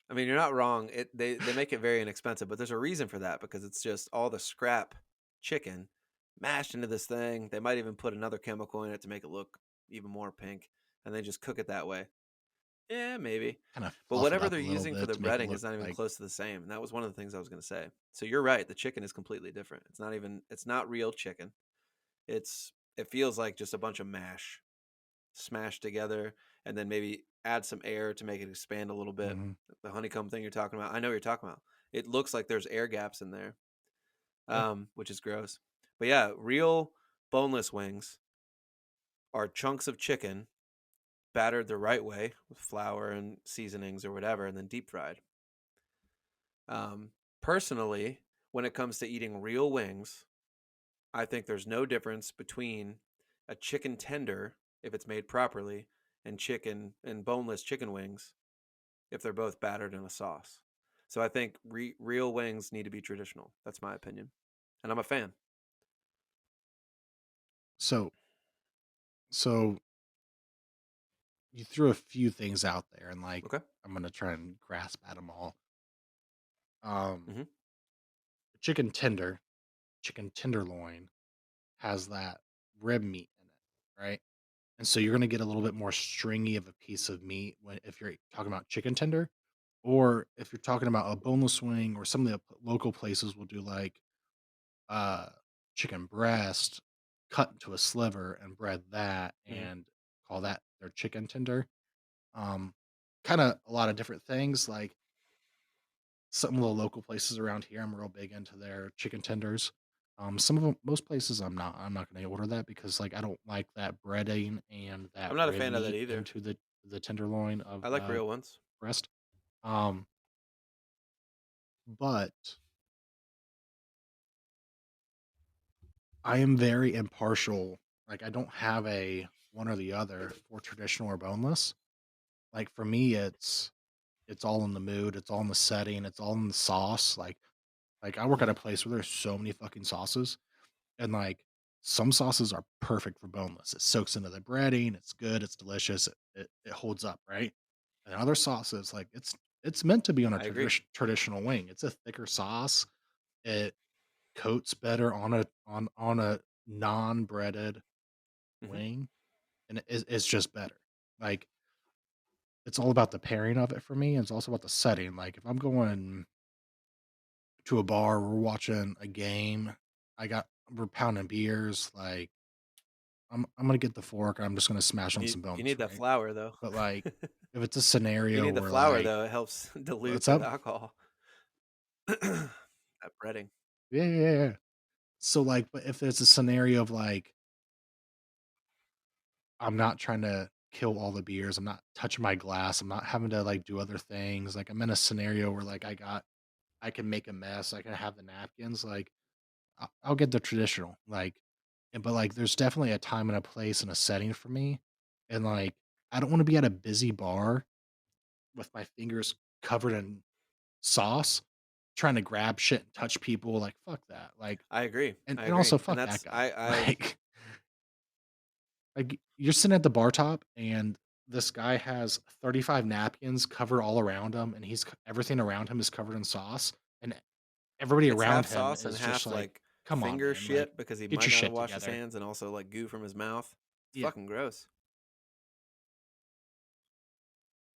I mean, you're not wrong. They make it very inexpensive, but there's a reason for that because it's just all the scrap chicken mashed into this thing. They might even put another chemical in it to make it look even more pink, and they just cook it that way. Yeah, maybe. Kind of But fluff it whatever up they're a little using for bit the to make it breading look is not even like close to the same. And that was one of the things I was going to say. So you're right. The chicken is completely different. It's not real chicken. It feels like just a bunch of mash smashed together and then maybe add some air to make it expand a little bit. mhm, The honeycomb thing you're talking about, I know what you're talking about. It looks like there's air gaps in there, yeah. which is gross. But yeah, real boneless wings are chunks of chicken battered the right way with flour and seasonings or whatever, and then deep fried. Personally, when it comes to eating real wings, I think there's no difference between a chicken tender, if it's made properly, and chicken and boneless chicken wings if they're both battered in a sauce. So I think real wings need to be traditional. That's my opinion, and I'm a fan. So so you threw a few things out there and like Okay. I'm gonna try and grasp at them all. Um Hmm. chicken tender, chicken tenderloin has that rib meat in it, right? And so you're gonna get a little bit more stringy of a piece of meat when if you're talking about chicken tender, or if you're talking about a boneless wing, or some of the local places will do like uh chicken breast cut into a sliver and bread that Hmm. and call that their chicken tender. Um, kind of a lot of different things. Like some of the local places around here, I'm real big into their chicken tenders. Some of them, most places, I'm not. I'm not going to order that because like I don't like that breading and that I'm not a rib fan of that meat either. into the tenderloin of I like the real ones. breast. Um, but I am very impartial. Like I don't have a one or the other for traditional or boneless. Like for me, it's all in the mood. It's all in the setting. It's all in the sauce. Like I work at Hmm. a place where there's so many fucking sauces, and like some sauces are perfect for boneless. It soaks into the breading. It's good. It's delicious. It holds up, right? And other sauces, like it's meant to be on a I agree. traditional wing. It's a thicker sauce. It coats better on a non breaded Hmm. wing, and it's just better. Like it's all about the pairing of it for me. And it's also about the setting. Like if I'm going to a bar, we're watching a game. We're pounding beers. Like I'm gonna get the fork. I'm just gonna smash on some You bones, need that right? flour though. But like, if it's a You scenario need the where flour like, though. It helps dilute what's the up? alcohol. That breading. Yeah, yeah, yeah, yeah. So like, but if there's a scenario of like, I'm not trying to kill all the beers. I'm not touching my glass. I'm not having to like do other things. Like I'm in a scenario where like I can make a mess. I can have the napkins. Like I'll get the traditional, like, but like, there's definitely a time and a place and a setting for me, and like, I don't want to be at a busy bar with my fingers covered in sauce, trying to grab shit and touch people. Like, fuck that. Like, I agree. and I and also agree. And fuck that that's guy. I've Like you're sitting at the bar top, and this guy has 35 napkins covered all around him, and everything around him is covered in sauce, and everybody it's around half him sauce and is just half like, like "Come on, finger man! Like, shit because he get might your not have shit washed his together." hands and also like goo from his mouth. It's Yeah. fucking gross.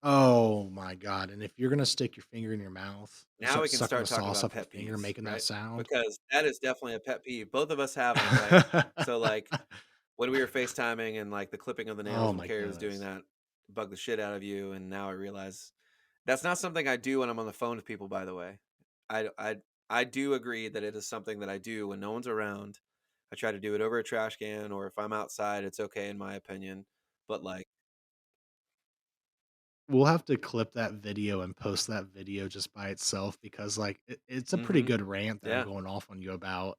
Oh my god, and if you're gonna stick your finger in your mouth and Now start we can sucking the start talking sauce about up your pet finger, peeves, making that right? sound. Because that is definitely a pet peeve. Both of us have them, right? So like when we were FaceTiming and like the clipping of the nails Oh when my Carrie was doing goodness. that bugged the shit out of you, and now I realize that's not something I do when I'm on the phone with people, by the way. I do agree that it is something that I do when no one's around. I try to do it over a trash can, or if I'm outside, it's okay in my opinion. But like, We'll have to clip that video and post that video just by itself because, like, it's a pretty mm-hmm, good rant that I'm yeah, going off on you about.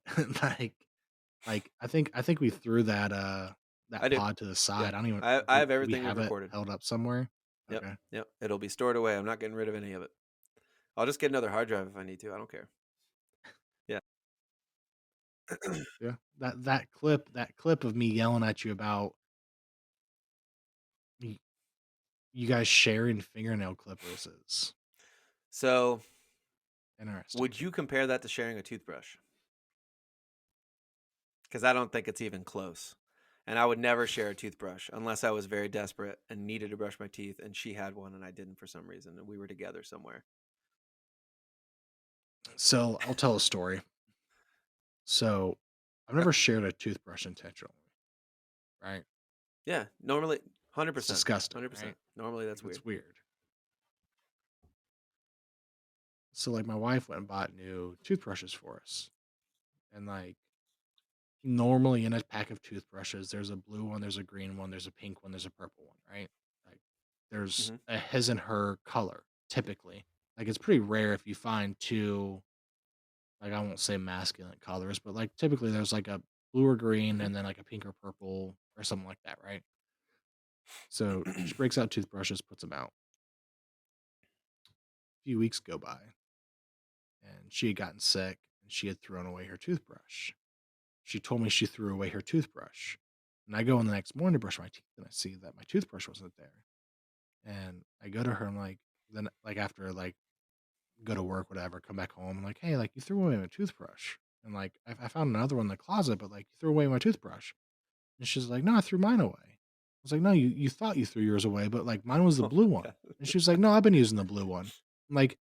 Like I think we threw that I do. pod to the Yeah, side. I don't even I do have do we everything we've have it recorded. held up somewhere? Yep, Okay. yep. It'll be stored away. I'm not getting rid of any of it. I'll just get another hard drive if I need to. I don't care. Yeah. Yeah. That clip of me yelling at you about y you guys sharing fingernail clippers is So, interesting would to you me. compare that to sharing a toothbrush? Because I don't think it's even close. And I would never share a toothbrush unless I was very desperate and needed to brush my teeth, and she had one and I didn't for some reason, and we were together somewhere. So, I'll tell a story. So, I've never shared a toothbrush intentionally, right? Yeah, normally, It's 100%. disgusting, 100%. right? Normally, Like, that's weird. that's weird. So, like, my wife went and bought new toothbrushes for us, and, like, normally in a pack of toothbrushes, there's a blue one, there's a green one, there's a pink one, there's a purple one, right? Like, there's Hmm. a his and her color, typically. Like, it's pretty rare if you find 2, like, I won't say masculine colors, but, like, typically there's, like, a blue or green Hmm. and then, like, a pink or purple or something like that, right? So, she breaks out toothbrushes, puts them out. A few weeks go by, and she had gotten sick, and she had thrown away her toothbrush. She told me she threw away her toothbrush. And I go in the next morning to brush my teeth, and I see that my toothbrush wasn't there. And I go to her, I'm like, then, like, after, like, go to work, whatever, come back home, I'm like, hey, like, you threw away my toothbrush. And, like, I found another one in the closet, but, like, you threw away my toothbrush. And she's like, no, I threw mine away. I was like, no, you thought you threw yours away, but, like, mine was the Oh blue my one. God. And she was like, no, I've been using the blue one. I'm like,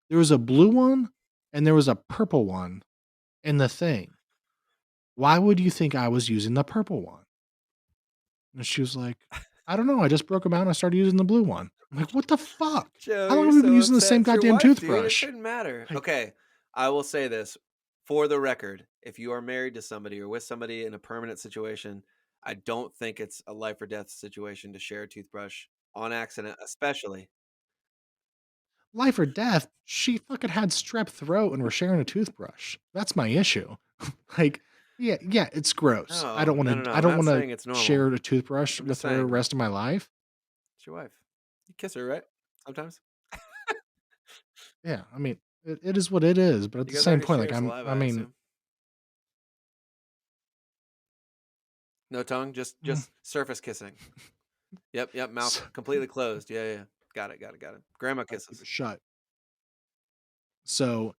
there was a blue one and there was a purple one in the thing. Why would you think I was using the purple one? And she was like, "I don't know, I just broke 'em out and I started using the blue one." I'm like, "What the fuck? Joe, How long you're have we been so using the upset. same It's your goddamn wife, dude. It toothbrush?" shouldn't matter. Like, Okay, I will say this for the record. If you are married to somebody or with somebody in a permanent situation, I don't think it's a life or death situation to share a toothbrush on accident, especially. life or death, she fucking had strep throat and we're sharing a toothbrush. That's my issue. Like, yeah, it's gross. I No, don't no, wanna no, no. I I'm don't not wanna saying it's share normal. a toothbrush I'm just with her the saying rest of my life. it's your wife. You kiss her, right? Sometimes. Yeah, I mean, it is what it is, but at You the guys same already point, share like, saliva, I I mean, assume. No tongue, just mm, just surface kissing. Yep, yep. Mouth so completely closed. Yeah, yeah, yeah. Got it, got it, got it. Grandma gotta keep it kisses. shut. So,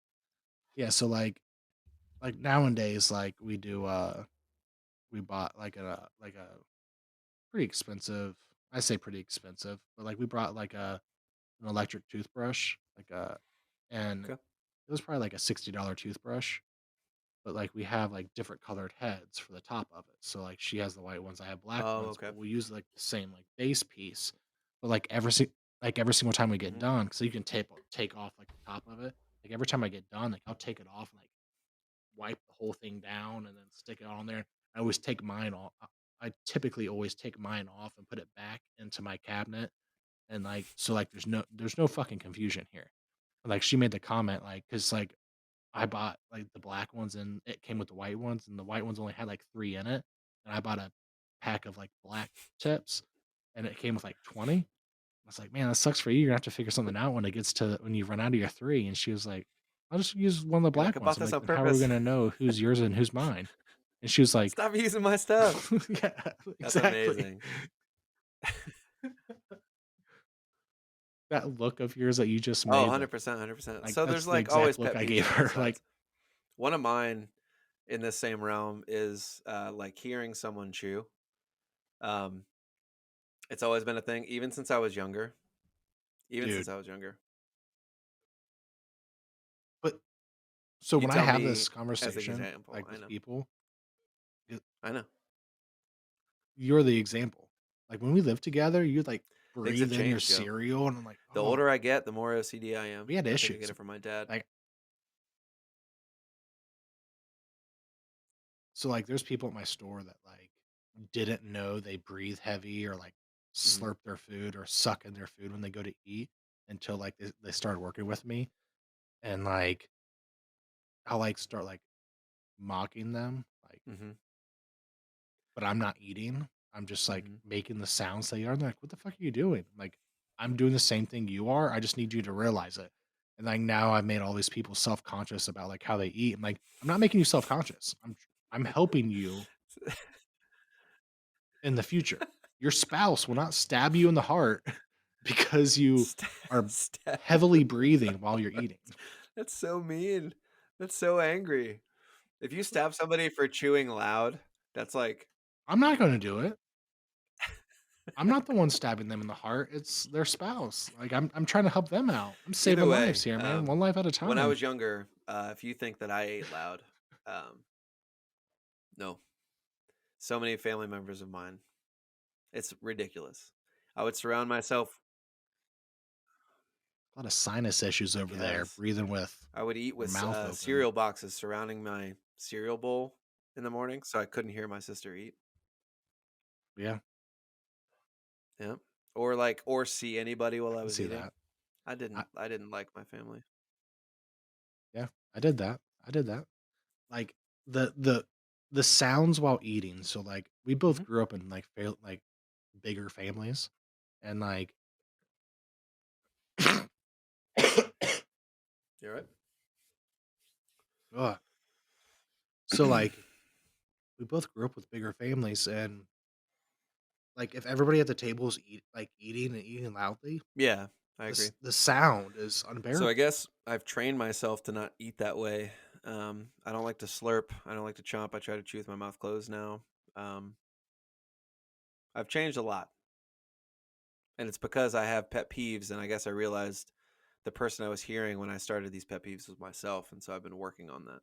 yeah, so, like, nowadays, like, we bought, like a pretty expensive, I say pretty expensive, but, like, we brought, like, an electric toothbrush, and Okay. it was probably, like, a $60 toothbrush, but, like, we have, like, different colored heads for the top of it. So, like, she has the white ones, I have black Oh, ones, okay. but we use, like, the same, like, base piece. But, like, every single time we get Hmm. done, so you can take off, like, the top of it. Like, every time I get done, like, I'll take it off and, like, wipe the whole thing down and then stick it on there. I always take mine off. I typically always take mine off and put it back into my cabinet, and, like, so, like, there's no fucking confusion here. Like, she made the comment, like, because like, I bought, like, the black ones and it came with the white ones, and the white ones only had, like, 3 in it, and I bought a pack of, like, black tips, and it came with, like, 20. I was like, "Man, that sucks for you. You're gonna have to figure something out when you run out of your 3." And she was like, "I'll just use one of the You're like, black I ones." bought I'm this like, on "Then how are we purpose. gonna know who's yours and who's mine?" And she was like, Stop using my stuff. "Yeah, That's exactly." amazing. That look of yours that you just Oh, made, 100%, 100%. like, So that's there's the like always exact look pet I peeves gave on both her, like, sides. One of mine in this same realm is like hearing someone chew. Um, it's always been a thing, even since I was younger. even since dude. I was younger. But so You when I tell have me this as an conversation, example. like, I with know. people, y I know. you're the example. Like, when we live together, you, like, Things have breathe in your changed, Joe. cereal, and I'm like, The "Oh." older I get, the more OCD I am. We had I think I get issues. it from my dad. Like, so, like, there's people at my store that, like, didn't know they breathe heavy or, like, Hmm. slurp their food or suck in their food when they go to eat until, like, they started working with me, and, like, I'll, like, start, like, mocking them, like, Hmm. but I'm not eating. I'm just, like, Hmm. making the sounds they are. And they're like, "What the fuck are you doing?" Like, "I'm doing the same thing you are. I just need you to realize it." And, like, now I've made all these people self-conscious about, like, how they eat. I'm like, "I'm not making you self-conscious. I'm helping you in the future. Your spouse will not stab you in the heart because you Stab, are stab you heavily in the breathing while you're heart. eating." That's so mean. That's so angry. If you stab somebody for chewing loud, that's like I'm not gonna do it. I'm not the one stabbing them in the heart. It's their spouse. Like, I'm trying to help them out. I'm either saving lives way. here, man, one life at a When I time. was younger, if you think that I ate loud, um, no. So many family members of mine. It's ridiculous. I would surround myself. A lot of sinus issues I over there, guess breathing with I would eat your with mouth open. cereal boxes surrounding my cereal bowl in the morning, so I couldn't hear my sister eat. Yeah, Yeah, or like or see anybody while I I can was see eating. that. I I didn't. I didn't like my family. Yeah, I did that. I did that. Like, the the sounds while eating, so, like, we both Hmm. grew up in, like, bigger families, and, like You're right. ugh. So, like, we both grew up with bigger families, and, like, if everybody at the table is eating and eating loudly, Yeah, I agree. the sound is So I unbearable. guess I've trained myself to not eat that way. I don't like to slurp. I don't like to chomp. I try to chew with my mouth closed now. Um, I've changed a lot, and it's because I have pet peeves. And I guess I realized the person I was hearing when I started these pet peeves was myself, and so I've been working on that.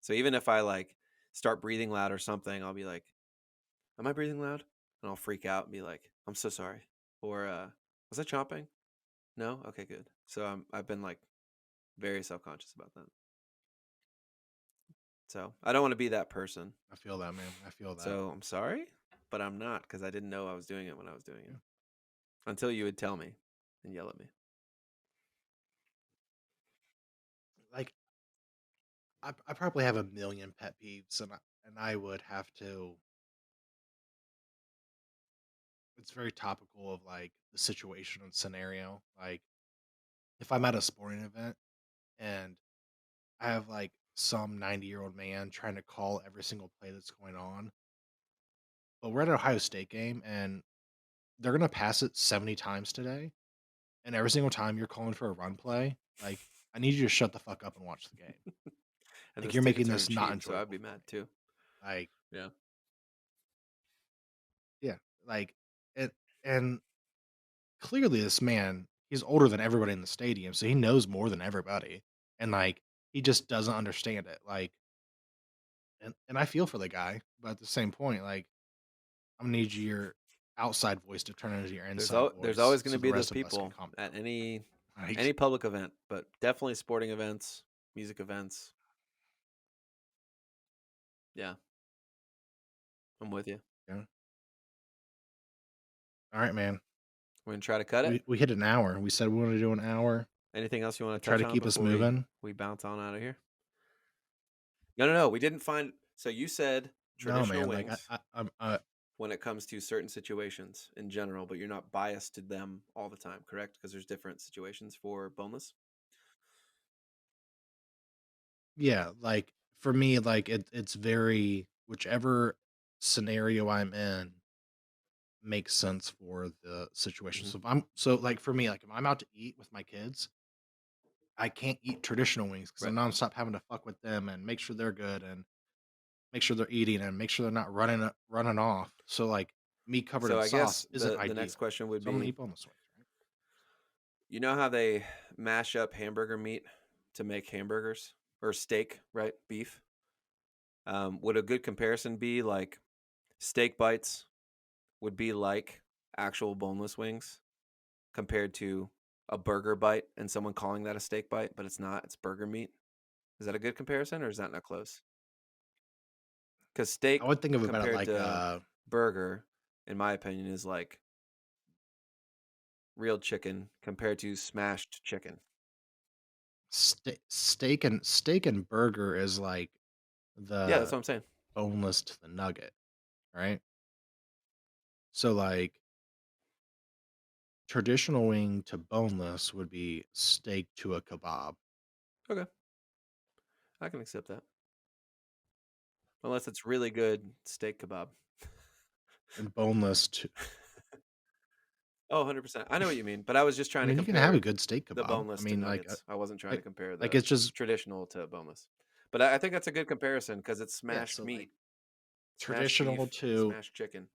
So even if I like start breathing loud or something, I'll be like, "Am I breathing loud?" And I'll freak out and be like, "I'm so sorry." Or was I chomping? No. Okay, good. So I've been like very self conscious about that. So I don't want to be that person. I feel that, man. I feel that. So I'm sorry, but I'm not because I didn't know I was doing it when I was doing it Yeah. until you would tell me and yell at me. Like, I probably have a million pet peeves, and I would have to it's very topical of, like, the situation and scenario. Like, if I'm at a sporting event and I have, like, some 90-year-old man trying to call every single play that's going on, but we're at an Ohio State game, and they're gonna pass it 70 times today, and every single time you're calling for a run play, like, I need you to shut the fuck up and watch the game. And Like, those you're making tickets this aren't not cheap, so I'd enjoyable be for mad me. too. Like, Yeah. yeah, like, and clearly this man, he's older than everybody in the stadium, so he knows more than everybody, and, like, he just doesn't understand it, like, and I feel for the guy, but at the same point, like, I'm gonna need your outside voice to turn into your inside There's voice always going to so the be those rest of us can people calm at down. any Like, public event, but definitely sporting events, music events. Yeah, I'm with you. yeah. Alright, man. We're gonna try to cut it. We hit an hour. We said we wanna do an hour. Anything else you want to Try touch to on keep us before moving. we bounce on out of here? No, no, no. We didn't find. So you said No, traditional man, like, wings I'm when it comes to certain situations in general, but you're not biased to them all the time, correct? Because there's different situations for boneless. yeah, like, for me, like, it's very whichever scenario I'm in makes sense for the situation. Hmm. Like, for me, like, if I'm out to eat with my kids, I can't eat traditional wings because 'cause Right. I'm nonstop having to fuck with them and make sure they're good and make sure they're eating and make sure they're not running off. So, like, me covered So in I guess sauce isn't the next ideal. question would So I'm gonna be eat boneless wings, right? You know how they mash up hamburger meat to make hamburgers or steak, right? Beef. Would a good comparison be like steak bites would be like actual boneless wings compared to a burger bite and someone calling that a steak bite, but it's not, it's burger meat? Is that a good comparison or is that not close? Because I steak would think of it about it compared like to burger, in my opinion, is like real chicken compared to smashed chicken. steak and burger is like Yeah, that's the what I'm saying. boneless to the nugget, right? So like traditional wing to boneless would be steak to a kebab, Okay, I can accept that. Unless it's really good steak kebab. and boneless to. Oh, 100%. I know what you mean, but I was just I trying to mean, you can have a compare good steak the kebab. I boneless to mean, nuggets. I wasn't trying to compare like the it's just traditional to boneless. But I think that's a good comparison because it's yeah. smashed So like meat, smashed traditional beef, to. smashed chicken.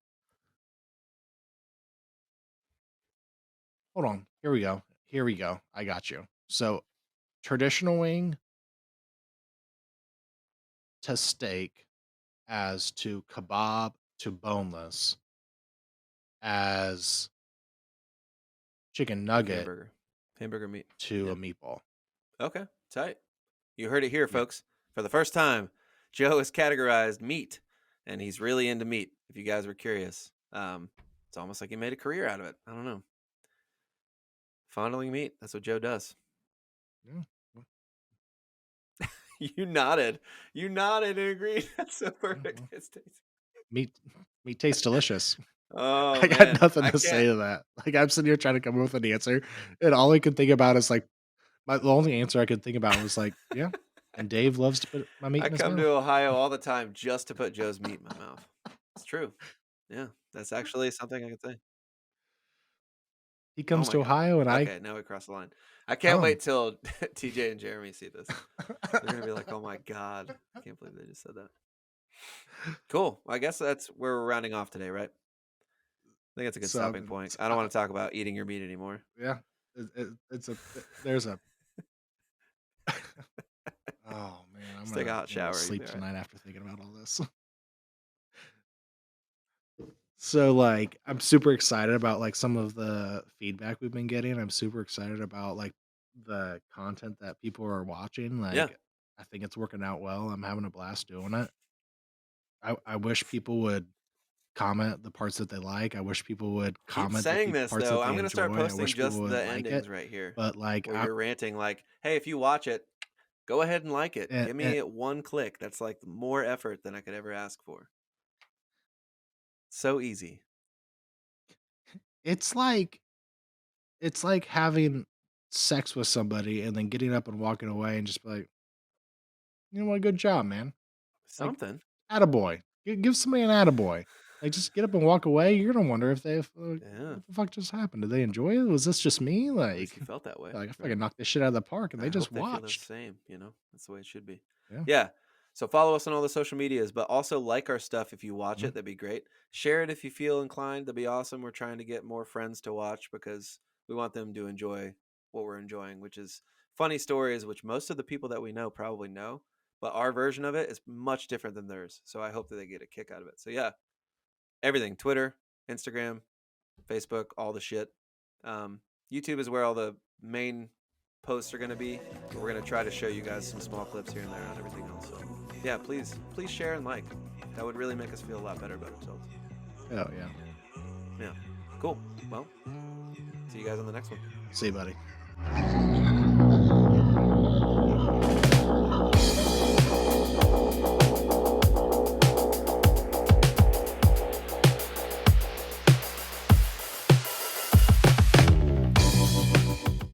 Hold on, here we go. Here we go. I got you. So traditional wing to steak as to kebab to boneless as chicken Like nugget hamburger. Hamburger meat. to Yeah. a meatball. Okay, tight. You heard it here, Yeah. folks. For the first time, Joe has categorized meat, and he's really into meat. If you guys were curious, it's almost like he made a career out of it. I don't know. Fondling meat. That's what Joe does. Yeah. You nodded. You nodded and agreed. That's so Yeah, perfect. well, It's tasty. meat meat tastes delicious. Oh I got man, nothing I to say can't. to that. Like I'm sitting here trying to come up with an answer, and all I could think about is like the only answer I could think about was like, yeah. And Dave loves to put my meat I in his come mouth. to Ohio all the time just to put Joe's meat in my mouth. It's true. Yeah, that's actually something I could say. He Oh comes my to god. Ohio, and I Okay, now we crossed the line. I can't come. wait till TJ and Jeremy see this. They're gonna be like, "Oh my god, I can't believe they just said that." Cool. Well, I guess that's where we're rounding off today, right? I think it's a good So, stopping point. I don't want to talk about eating your meat anymore. yeah, it's a there's a. Oh man, Just take a hot I'm gonna shower. You'll be sleep all right. tonight after thinking about all this. So like I'm super excited about like some of the feedback we've been getting. I'm super excited about like the content that people are watching. Yeah. Like I think it's working out well. I'm having a blast doing it. I wish people would comment the parts that they like. I wish people would Keep comment the saying this parts though. that I'm they gonna start enjoy. I posting wish people just would the like it. endings right here, But like where I you're ranting like, "Hey, if you watch it, go ahead and like it. Give and me one click. That's like more effort than I could ever ask for. So easy." it's like it's like having sex with somebody and then getting up and walking away and just be like, you know what, good job, man. Like, Something. attaboy. Give somebody an attaboy. Like, just get up and walk away. You're gonna wonder if Yeah. what the fuck just happened? Did they enjoy it? Was this just me? At least Like, you felt that way, like I right? fucking knocked this shit out of the park and I they just hope they feel the watched. same. That's the way it should be. Yeah. Yeah. So follow us on all the social medias, but also like our stuff if you watch Mhm. it. That'd be great. Share it if you feel inclined. That'd be awesome. We're trying to get more friends to watch because we want them to enjoy what we're enjoying, which is funny stories, which most of the people that we know probably know, but our version of it is much different than theirs. So I hope that they get a kick out of it. So yeah, everything: Twitter, Instagram, Facebook, all the shit. Um, YouTube is where all the main posts are going to be, but we're going to try to show you guys some small clips here and there on everything else. So, yeah, please share and like. That would really make us feel a lot better about ourselves. Oh yeah. Yeah, cool. Well, see you guys on the next one. See you, buddy.